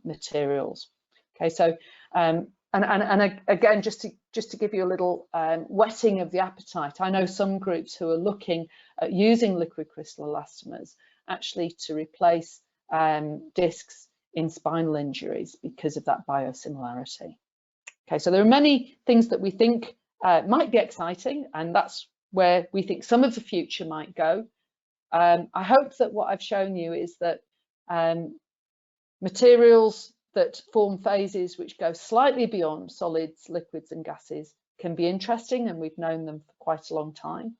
materials. Okay, so and again, just to give you a little whetting of the appetite, I know some groups who are looking at using liquid crystal elastomers actually to replace discs in spinal injuries because of that biosimilarity. Okay, so there are many things that we think might be exciting, and that's where we think some of the future might go. I hope that what I've shown you is that materials that form phases which go slightly beyond solids, liquids and gases can be interesting, and we've known them for quite a long time.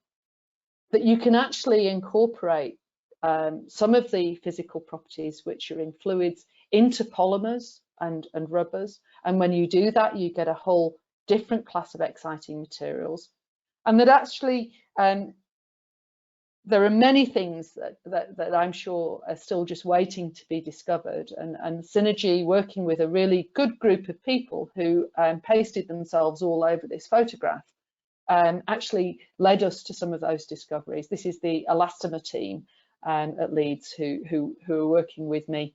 That you can actually incorporate some of the physical properties which are in fluids into polymers and rubbers, and when you do that you get a whole different class of exciting materials. and that actually there are many things that I'm sure are still just waiting to be discovered, and Synergy, working with a really good group of people who pasted themselves all over this photograph, actually led us to some of those discoveries. This is the Elastomer team at Leeds who are working with me,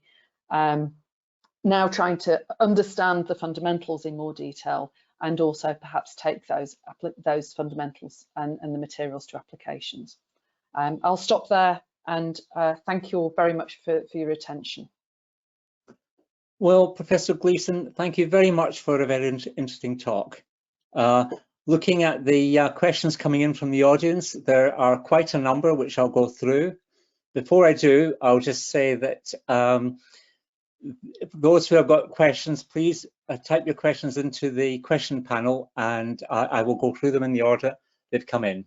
now trying to understand the fundamentals in more detail, and also perhaps take those fundamentals and the materials to applications. I'll stop there, and thank you all very much for your attention. Well, Professor Gleeson, thank you very much for a very interesting talk. Looking at the questions coming in from the audience, there are quite a number which I'll go through. Before I do, I'll just say that those who have got questions, please type your questions into the question panel, and I will go through them in the order they've come in.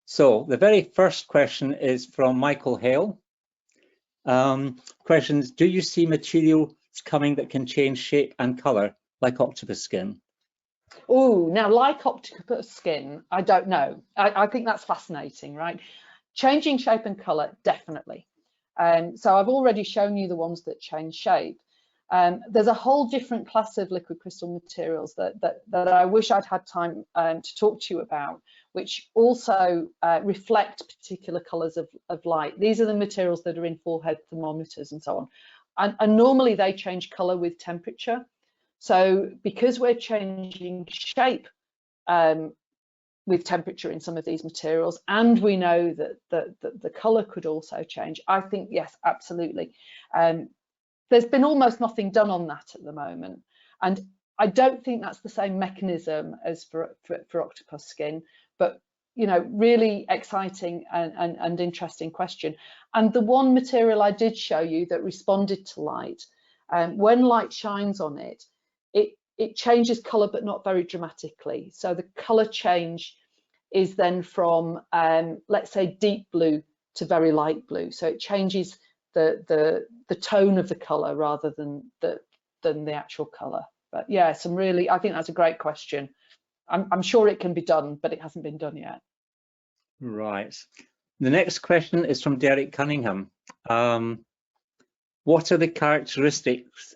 So the very first question is from Michael Hale. Questions: do you see materials coming that can change shape and color like octopus skin? Oh, now like octopus skin, I don't know. I think that's fascinating, right? Changing shape and color, definitely. So I've already shown you the ones that change shape. There's a whole different class of liquid crystal materials that I wish I'd had time to talk to you about, which also reflect particular colours of light. These are the materials that are in forehead thermometers and so on. And normally they change colour with temperature. So because we're changing shape with temperature in some of these materials, and we know that the colour could also change, I think, yes, absolutely. There's been almost nothing done on that at the moment, and I don't think that's the same mechanism as for octopus skin, but you know, really exciting and interesting question. And the one material I did show you that responded to light, when light shines on it, it changes colour, but not very dramatically. So the colour change is then from let's say deep blue to very light blue. So it changes the tone of the colour rather than the actual colour. But yeah, I think that's a great question. I'm sure it can be done, but it hasn't been done yet. Right. The next question is from Derek Cunningham. What are the characteristics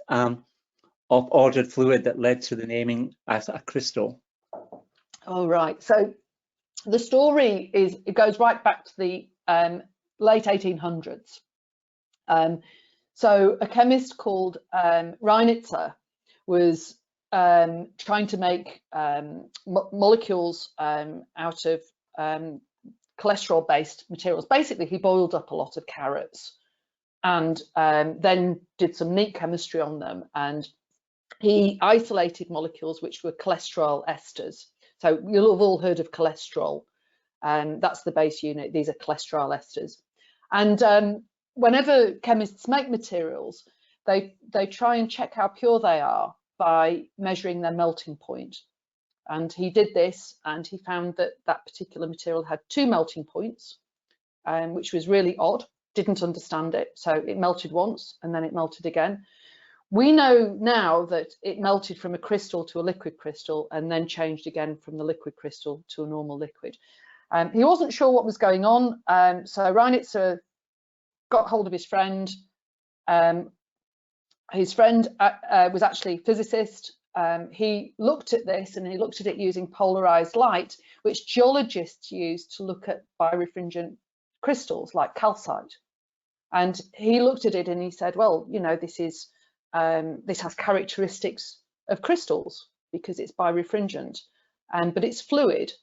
of ordered fluid that led to the naming as a crystal? Oh, right. So the story it goes right back to the late 1800s. So a chemist called Reinitzer was trying to make molecules out of cholesterol-based materials. Basically, he boiled up a lot of carrots and then did some neat chemistry on them, and he isolated molecules which were cholesterol esters. So you'll have all heard of cholesterol, and that's the base unit. These are cholesterol esters. And whenever chemists make materials, they try and check how pure they are by measuring their melting point. And he did this, and he found that that particular material had 2 melting points, which was really odd. Didn't understand it. So it melted once and then it melted again. We know now that it melted from a crystal to a liquid crystal and then changed again from the liquid crystal to a normal liquid. He wasn't sure what was going on, so Reinitzer got hold of his friend. His friend was actually a physicist. He looked at this, and he looked at it using polarized light, which geologists use to look at birefringent crystals like calcite. And he looked at it and he said, well, you know, this has characteristics of crystals because it's birefringent, but it's fluid.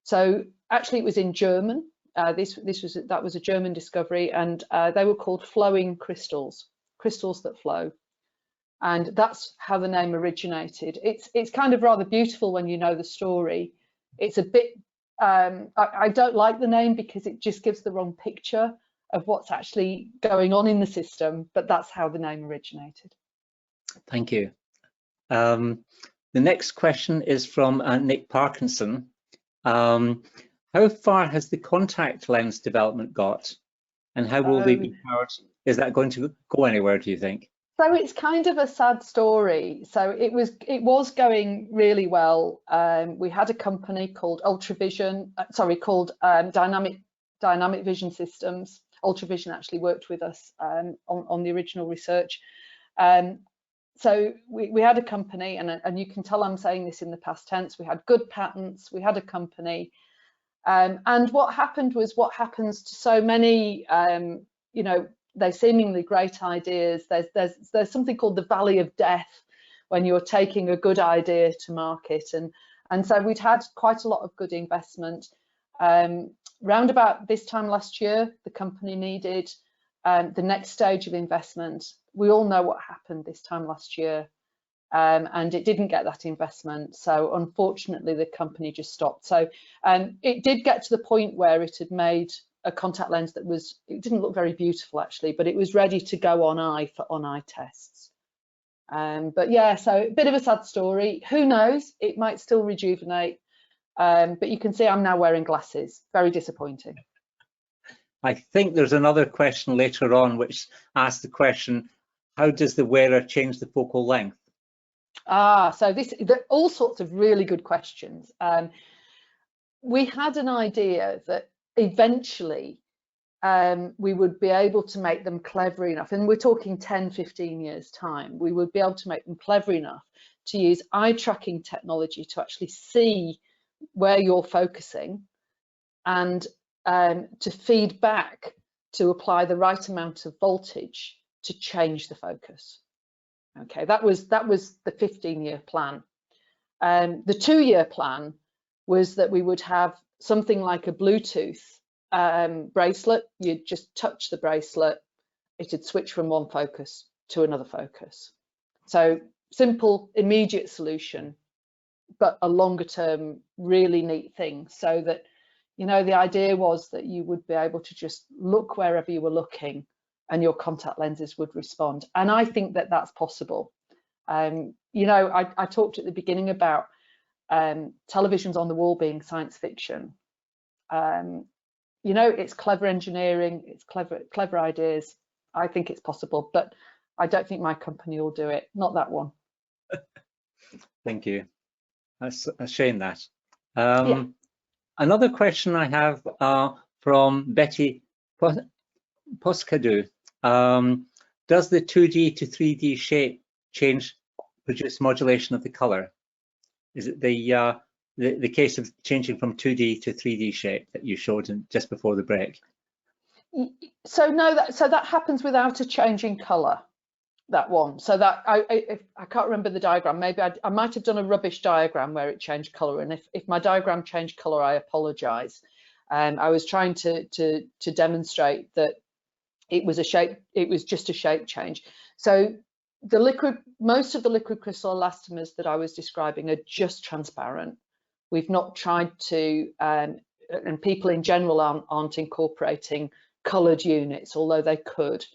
So actually it was in German. That was a German discovery, and they were called flowing crystals, crystals that flow. And that's how the name originated. It's kind of rather beautiful when you know the story. It's a bit, I don't like the name because it just gives the wrong picture of what's actually going on in the system, but that's how the name originated. Thank you. The next question is from Nick Parkinson. How far has the contact lens development got, and how will they be powered? Is that going to go anywhere, do you think? So it's kind of a sad story. So it was going really well. We had a company called Dynamic Vision Systems. Ultravision actually worked with us on the original research. So we had a company, and you can tell I'm saying this in the past tense. We had good patents. We had a company, and what happened was what happens to so many, you know, they're seemingly great ideas. There's something called the valley of death when you're taking a good idea to market, and so we'd had quite a lot of good investment. Round about this time last year, the company needed the next stage of investment. We all know what happened this time last year, and it didn't get that investment. So unfortunately, the company just stopped. So it did get to the point where it had made a contact lens that it didn't look very beautiful actually, but it was ready to go on eye for on-eye tests. But yeah, so a bit of a sad story. Who knows? It might still rejuvenate. But you can see I'm now wearing glasses. Very disappointing. I think there's another question later on which asks the question, how does the wearer change the focal length? So there are all sorts of really good questions. We had an idea that eventually we would be able to make them clever enough, and we're talking 10, 15 years time, we would be able to make them clever enough to use eye tracking technology to actually see where you're focusing and to feed back to apply the right amount of voltage to change the focus. Okay, that was the 15-year plan. The 2-year plan was that we would have something like a Bluetooth bracelet. You'd just touch the bracelet, it'd switch from one focus to another focus. So simple, immediate solution, but a longer term, really neat thing, so that, you know, the idea was that you would be able to just look wherever you were looking and your contact lenses would respond. And I think that that's possible. You know, I talked at the beginning about televisions on the wall being science fiction. You know, it's clever engineering, it's clever ideas. I think it's possible, but I don't think my company will do it. Not that one. Thank you. That's a shame that. Yeah. Another question I have from Betty Poskadu. Does the 2D to 3D shape produce modulation of the color? Is it the case of changing from 2D to 3D shape that you showed just before the break? So no, that happens without a change in color. That one. So that I can't remember the diagram. Maybe I might have done a rubbish diagram where it changed color. And if my diagram changed color, I apologize. I was trying to demonstrate that it was a shape. It was just a shape change. So most of the liquid crystal elastomers that I was describing are just transparent. We've not tried to, and people in general aren't incorporating colored units, although they could.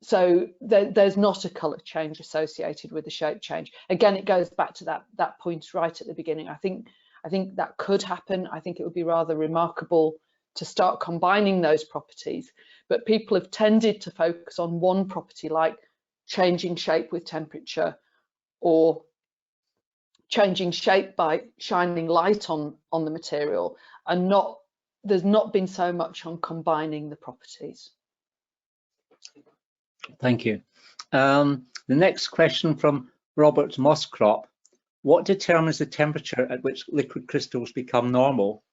So there's not a color change associated with the shape change. Again, it goes back to that point right at the beginning. I think that could happen. I think it would be rather remarkable to start combining those properties, but people have tended to focus on one property, like changing shape with temperature or changing shape by shining light on the material, and there's not been so much on combining the properties. Thank you. The next question from Robert Mosscrop. What determines the temperature at which liquid crystals become normal?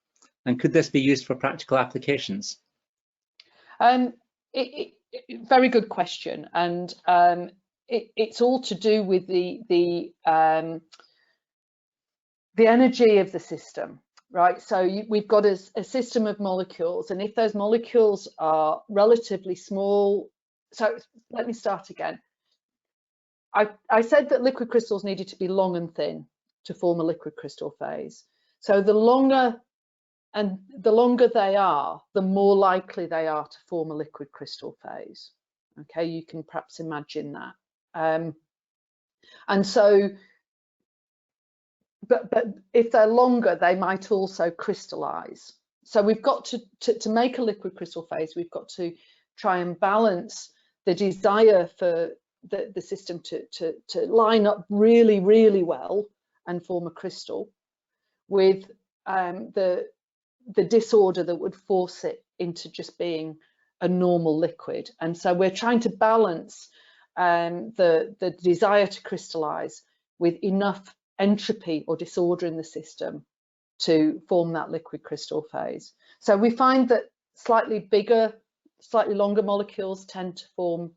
And could this be used for practical applications? Very good question. And it's all to do with the energy of the system, right? So we've got a system of molecules, and if those molecules are relatively small, so let me start again. I said that liquid crystals needed to be long and thin to form a liquid crystal phase. So the longer they are, the more likely they are to form a liquid crystal phase. Okay, you can perhaps imagine that. And so, but if they're longer, they might also crystallize. So we've got to make a liquid crystal phase, we've got to try and balance the desire for the system to line up really, really well and form a crystal, with the disorder that would force it into just being a normal liquid. And so we're trying to balance the desire to crystallize with enough entropy or disorder in the system to form that liquid crystal phase. So we find that slightly bigger, slightly longer molecules tend to form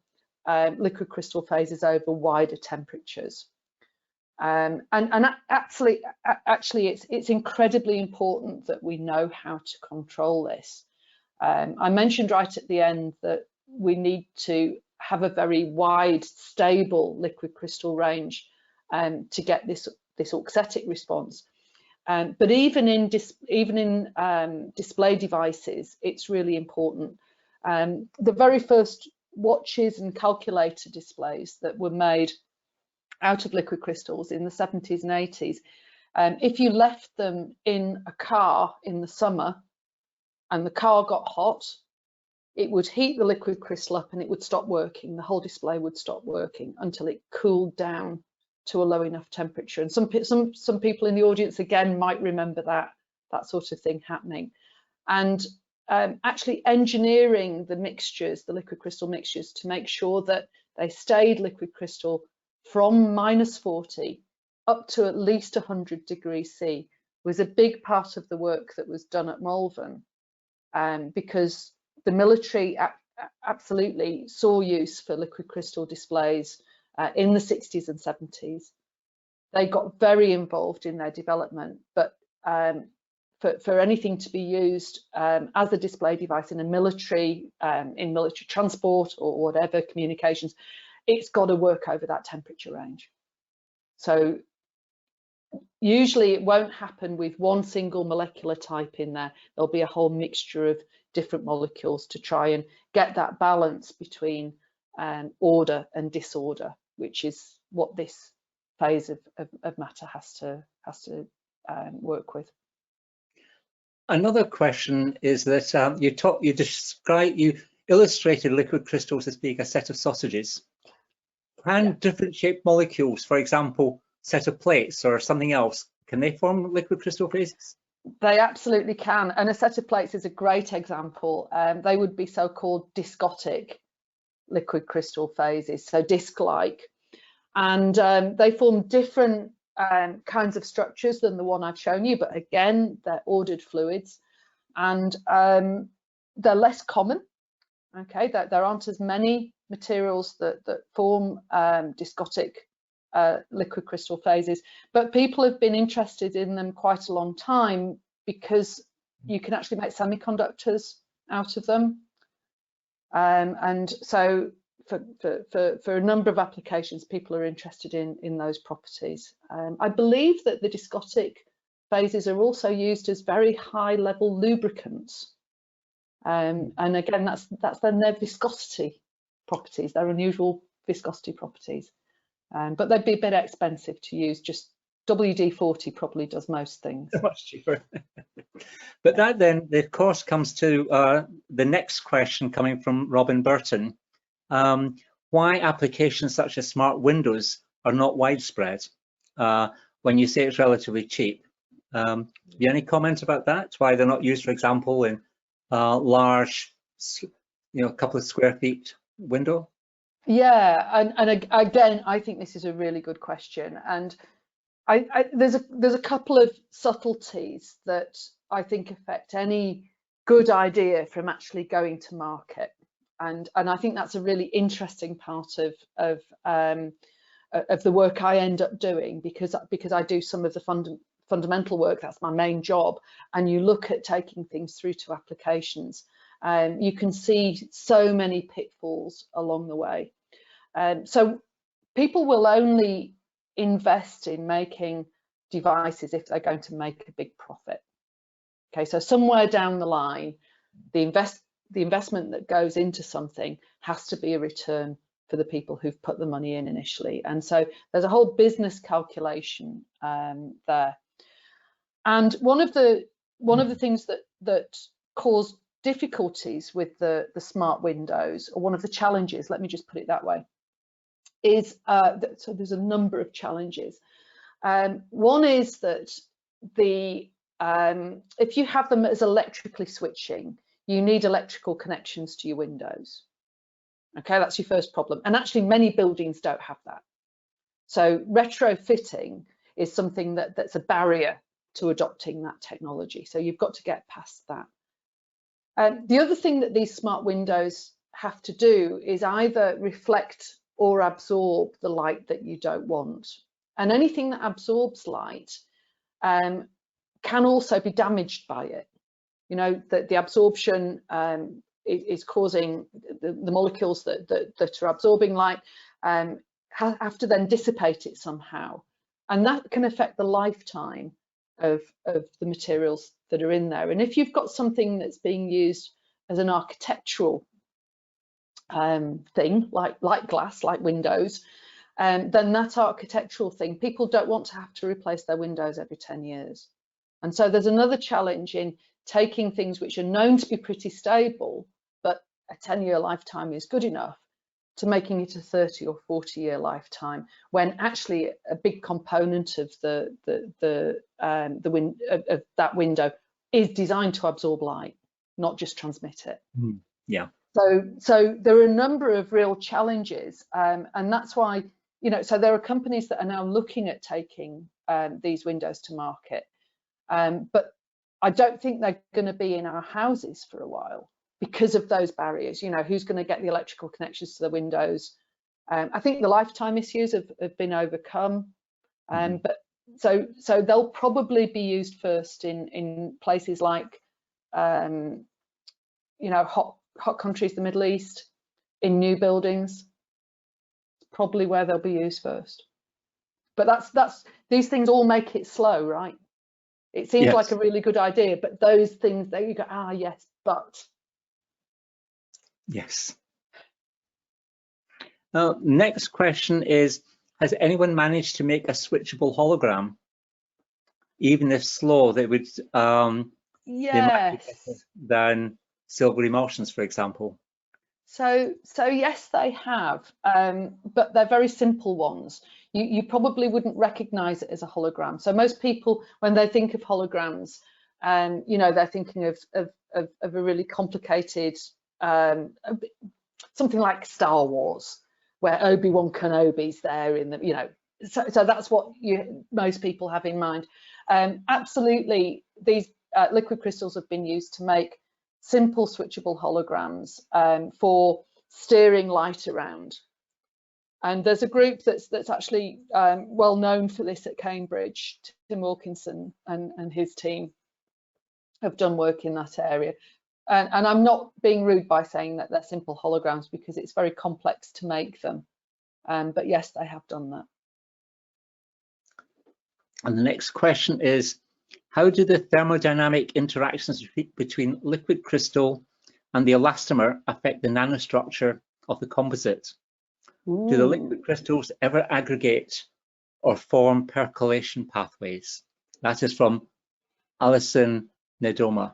liquid crystal phases over wider temperatures. And actually it's incredibly important that we know how to control this. I mentioned right at the end that we need to have a very wide, stable liquid crystal range to get this auxetic response. But even in display devices, it's really important. The very first watches and calculator displays that were made out of liquid crystals in the 70s and 80s, if you left them in a car in the summer and the car got hot, it would heat the liquid crystal up and it would stop working. The whole display would stop working until it cooled down to a low enough temperature. And some people in the audience again might remember that sort of thing happening. And actually engineering the mixtures, the liquid crystal mixtures, to make sure that they stayed liquid crystal from -40 up to at least 100 degrees C was a big part of the work that was done at Malvern, because the military absolutely saw use for liquid crystal displays in the 60s and 70s. They got very involved in their development, but for anything to be used as a display device in a military, in military transport or whatever communications, it's got to work over that temperature range. So usually it won't happen with one single molecular type in there. There'll be a whole mixture of different molecules to try and get that balance between order and disorder, which is what this phase of matter has to work with. Another question is that you illustrated liquid crystals as being a set of sausages. Can different shaped molecules, for example, set of plates or something else, can they form liquid crystal phases? They absolutely can, and a set of plates is a great example. They would be so-called discotic liquid crystal phases, so disc-like, and they form different kinds of structures than the one I've shown you, but again, they're ordered fluids, and they're less common. Okay, there aren't as many materials that form discotic liquid crystal phases, but people have been interested in them quite a long time because you can actually make semiconductors out of them, and so for a number of applications, people are interested in those properties. I believe that the discotic phases are also used as very high level lubricants, and again that's their viscosity properties, their unusual viscosity properties. But they'd be a bit expensive to use. Just WD-40 probably does most things. Much cheaper. But that then, of course, comes to the next question coming from Robin Burton. Why applications such as smart windows are not widespread when you say it's relatively cheap? Have you any comment about that? Why they're not used, for example, in large, a couple of square feet window? Yeah, and again, I think this is a really good question, and there's a couple of subtleties that I think affect any good idea from actually going to market, and I think that's a really interesting part of the work I end up doing, because I do some of the fundamental work. That's my main job, and you look at taking things through to applications. You can see so many pitfalls along the way. So people will only invest in making devices if they're going to make a big profit. Okay, so somewhere down the line, the investment that goes into something has to be a return for the people who've put the money in initially. And so there's a whole business calculation there. And one of the things that cause difficulties with the smart windows, or one of the challenges, let me just put it that way, is so there's a number of challenges. One is that if you have them as electrically switching, you need electrical connections to your windows. Okay, that's your first problem. And actually many buildings don't have that. So retrofitting is something that's a barrier to adopting that technology. So you've got to get past that. The other thing that these smart windows have to do is either reflect or absorb the light that you don't want. And anything that absorbs light can also be damaged by it. You know, the absorption is causing the molecules that are absorbing light have to then dissipate it somehow. And that can affect the lifetime of the materials that are in there. And if you've got something that's being used as an architectural thing, like glass, like windows, then that architectural thing, people don't want to have to replace their windows every 10 years. And so there's another challenge in taking things which are known to be pretty stable, but a 10-year lifetime is good enough, to making it a 30 or 40-year lifetime, when actually a big component of that window is designed to absorb light, not just transmit it. Yeah. So there are a number of real challenges, and that's why, you know, so there are companies that are now looking at taking these windows to market, but I don't think they're going to be in our houses for a while because of those barriers. You know, who's going to get the electrical connections to the windows? I think the lifetime issues have been overcome, but so they'll probably be used first in places like, you know, hot countries, the Middle East, in new buildings. Probably where they'll be used first. But that's these things all make it slow, right? It seems like a really good idea, but those things there you go, ah, yes, but. Yes. Next question is, has anyone managed to make a switchable hologram? Even if slow, they would they might be better than silver emulsions, for example. So yes, they have, but they're very simple ones. You probably wouldn't recognize it as a hologram. So most people, when they think of holograms, you know, they're thinking of a really complicated, something like Star Wars, where Obi-Wan Kenobi's there in the, you know, so that's what most people have in mind. Absolutely, these liquid crystals have been used to make simple switchable holograms for steering light around. And there's a group that's actually well known for this at Cambridge. Tim Wilkinson and his team have done work in that area. And I'm not being rude by saying that they're simple holograms, because it's very complex to make them. But yes, they have done that. And the next question is, how do the thermodynamic interactions between liquid crystal and the elastomer affect the nanostructure of the composite? Ooh. Do the liquid crystals ever aggregate or form percolation pathways? That is from Alison Nedoma.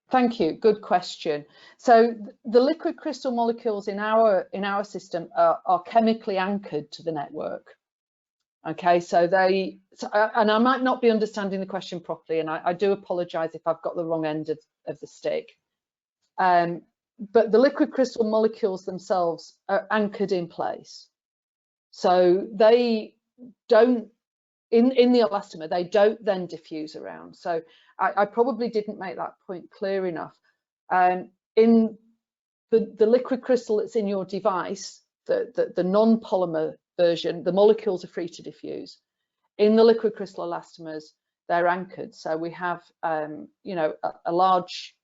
Thank you. Good question. So the liquid crystal molecules in our system are chemically anchored to the network. Okay, and I might not be understanding the question properly, and I do apologize if I've got the wrong end of the stick. But the liquid crystal molecules themselves are anchored in place. So they don't, in the elastomer, they don't then diffuse around. So I probably didn't make that point clear enough. In the liquid crystal that's in your device, the non-polymer version, the molecules are free to diffuse. In the liquid crystal elastomers, they're anchored. So we have, you know, a large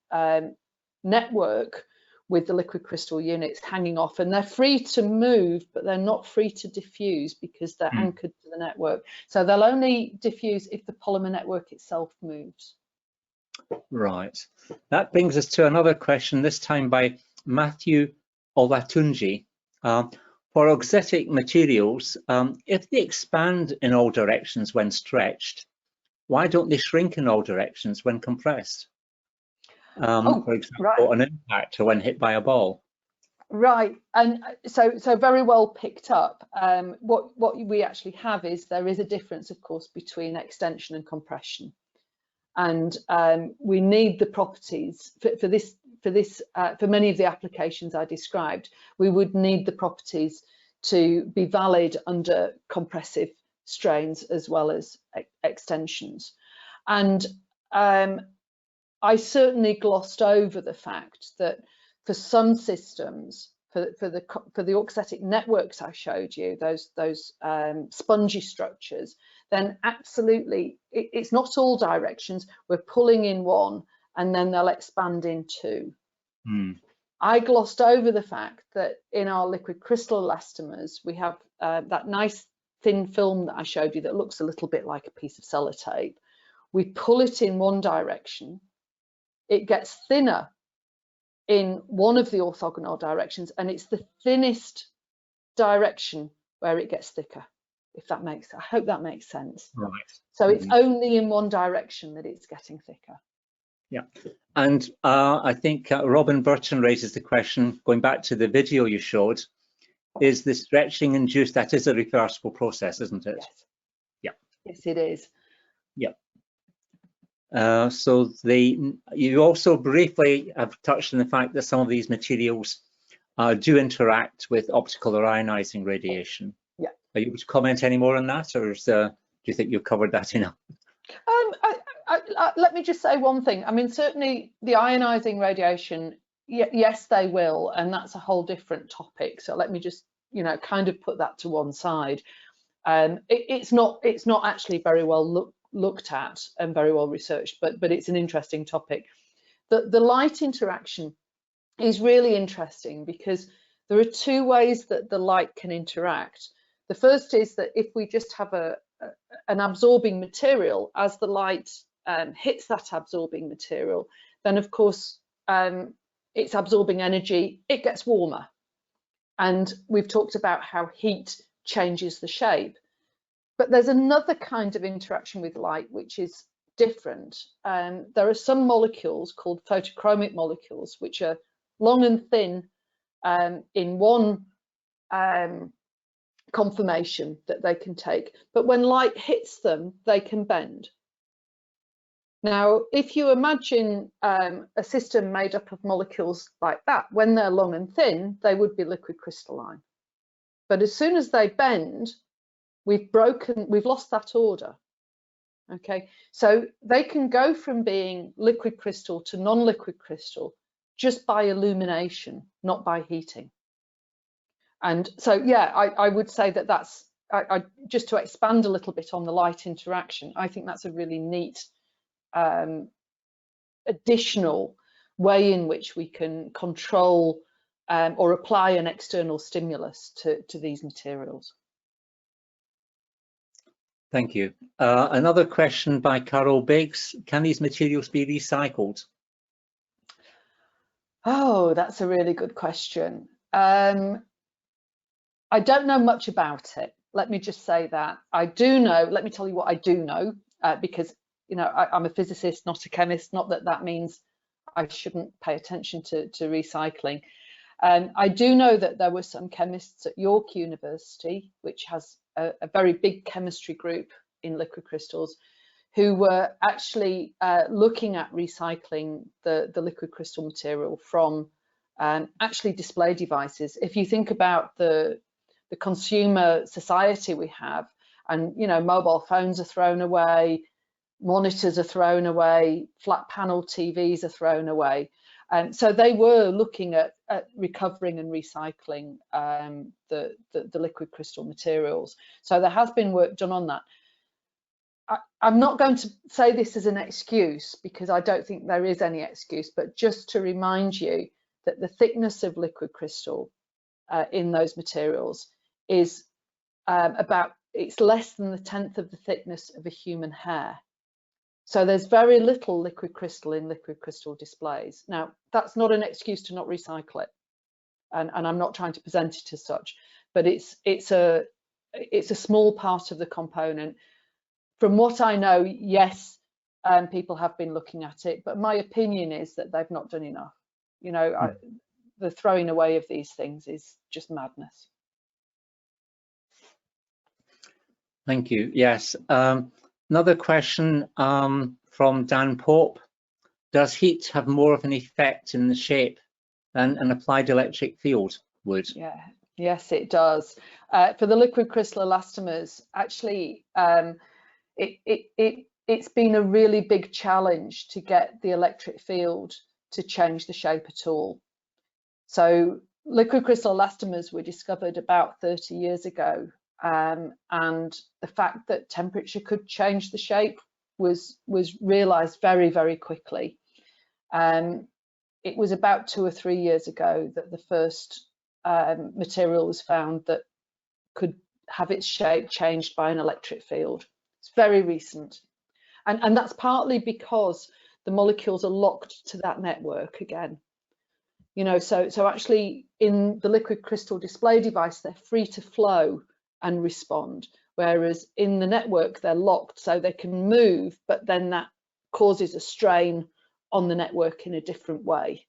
network with the liquid crystal units hanging off, and they're free to move, but they're not free to diffuse because they're anchored to the network. So they'll only diffuse if the polymer network itself moves. Right. That brings us to another question, this time by Matthew Olatunji. For auxetic materials, if they expand in all directions when stretched, why don't they shrink in all directions when compressed? for example, an impact or when hit by a ball. Right, and so very well picked up. What we actually have is there is a difference, of course, between extension and compression, and we need the properties for many of the applications I described. We would need the properties to be valid under compressive strains as well as extensions, and I certainly glossed over the fact that for some systems, for the auxetic networks I showed you, those spongy structures, then absolutely it's not all directions. We're pulling in one and then they'll expand in two. I glossed over the fact that in our liquid crystal elastomers we have that nice thin film that I showed you that looks a little bit like a piece of sellotape. We pull it in one direction, it gets thinner in one of the orthogonal directions, and it's the thinnest direction where it gets thicker, if that makes, I hope that makes sense. Right. So it's only in one direction that it's getting thicker. Yeah, and I think Robin Burton raises the question, going back to the video you showed, is the stretching induced? That is a reversible process, isn't it? Yes. Yeah. Yes, it is. Yeah. So you also briefly have touched on the fact that some of these materials do interact with optical or ionizing radiation. Yeah. Are you able to comment any more on that, or do you think you've covered that enough? Let me just say one thing. I mean, certainly the ionizing radiation, yes, they will, and that's a whole different topic. So let me just, kind of put that to one side. It's not actually very well looked at and very well researched, but it's an interesting topic. The light interaction is really interesting because there are two ways that the light can interact. The first is that if we just have an absorbing material, as the light hits that absorbing material, then of course it's absorbing energy, it gets warmer. And we've talked about how heat changes the shape. But there's another kind of interaction with light which is different. There are some molecules called photochromic molecules which are long and thin in one conformation that they can take, but when light hits them, they can bend. Now, if you imagine a system made up of molecules like that, when they're long and thin, they would be liquid crystalline. But as soon as they bend, we've lost that order. Okay, so they can go from being liquid crystal to non-liquid crystal just by illumination, not by heating. And so, yeah, I would say that that's, just to expand a little bit on the light interaction, I think that's a really neat additional way in which we can control or apply an external stimulus to these materials. Thank you. Another question by Carol Biggs. Can these materials be recycled? Oh, that's a really good question. I don't know much about it. Let me just say that. I do know, let me tell you what I do know, because I'm a physicist, not a chemist, not that that means I shouldn't pay attention to recycling. I do know that there were some chemists at York University, which has a very big chemistry group in liquid crystals, who were actually looking at recycling the liquid crystal material from actually display devices. If you think about the consumer society we have, and mobile phones are thrown away, monitors are thrown away, flat panel TVs are thrown away. So they were looking at recovering and recycling the liquid crystal materials. So there has been work done on that. I'm not going to say this as an excuse, because I don't think there is any excuse, but just to remind you that the thickness of liquid crystal in those materials is it's less than the 1/10 of the thickness of a human hair. So there's very little liquid crystal in liquid crystal displays. Now, that's not an excuse to not recycle it, and I'm not trying to present it as such, but it's a small part of the component. From what I know, yes, people have been looking at it, but my opinion is that they've not done enough. You know, the throwing away of these things is just madness. Thank you. Yes. Another question from Dan Pope. Does heat have more of an effect in the shape than an applied electric field would? Yeah. Yes, it does. For the liquid crystal elastomers, actually, it's been a really big challenge to get the electric field to change the shape at all. So liquid crystal elastomers were discovered about 30 years ago, and the fact that temperature could change the shape was realized very, very quickly. It was about 2 or 3 years ago that the first material was found that could have its shape changed by an electric field. It's very recent, and that's partly because the molecules are locked to that network again. You know, so actually in the liquid crystal display device, they're free to flow and respond, whereas in the network they're locked, so they can move, but then that causes a strain on the network in a different way.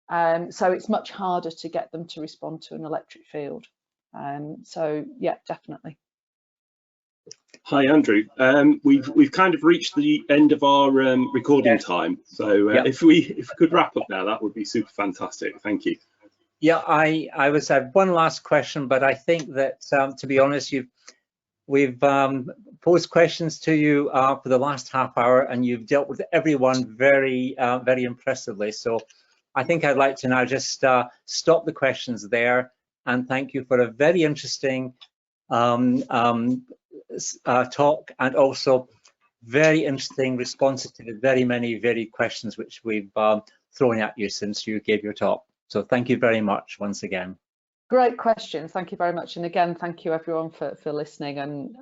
So it's much harder to get them to respond to an electric field. So yeah, definitely. Hi Andrew, we've kind of reached the end of our recording time, so if we could wrap up now, that would be super fantastic. Thank you. Yeah, I was have one last question, but I think that to be honest, we've posed questions to you for the last half hour, and you've dealt with everyone very very impressively. So I think I'd like to now just stop the questions there and thank you for a very interesting talk, and also very interesting responses to the very many varied questions which we've thrown at you since you gave your talk. So thank you very much once again. Great questions, thank you very much, and again thank you everyone for listening, and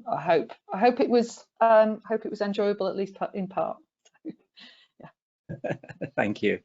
I hope it was enjoyable, at least in part. Yeah. Thank you.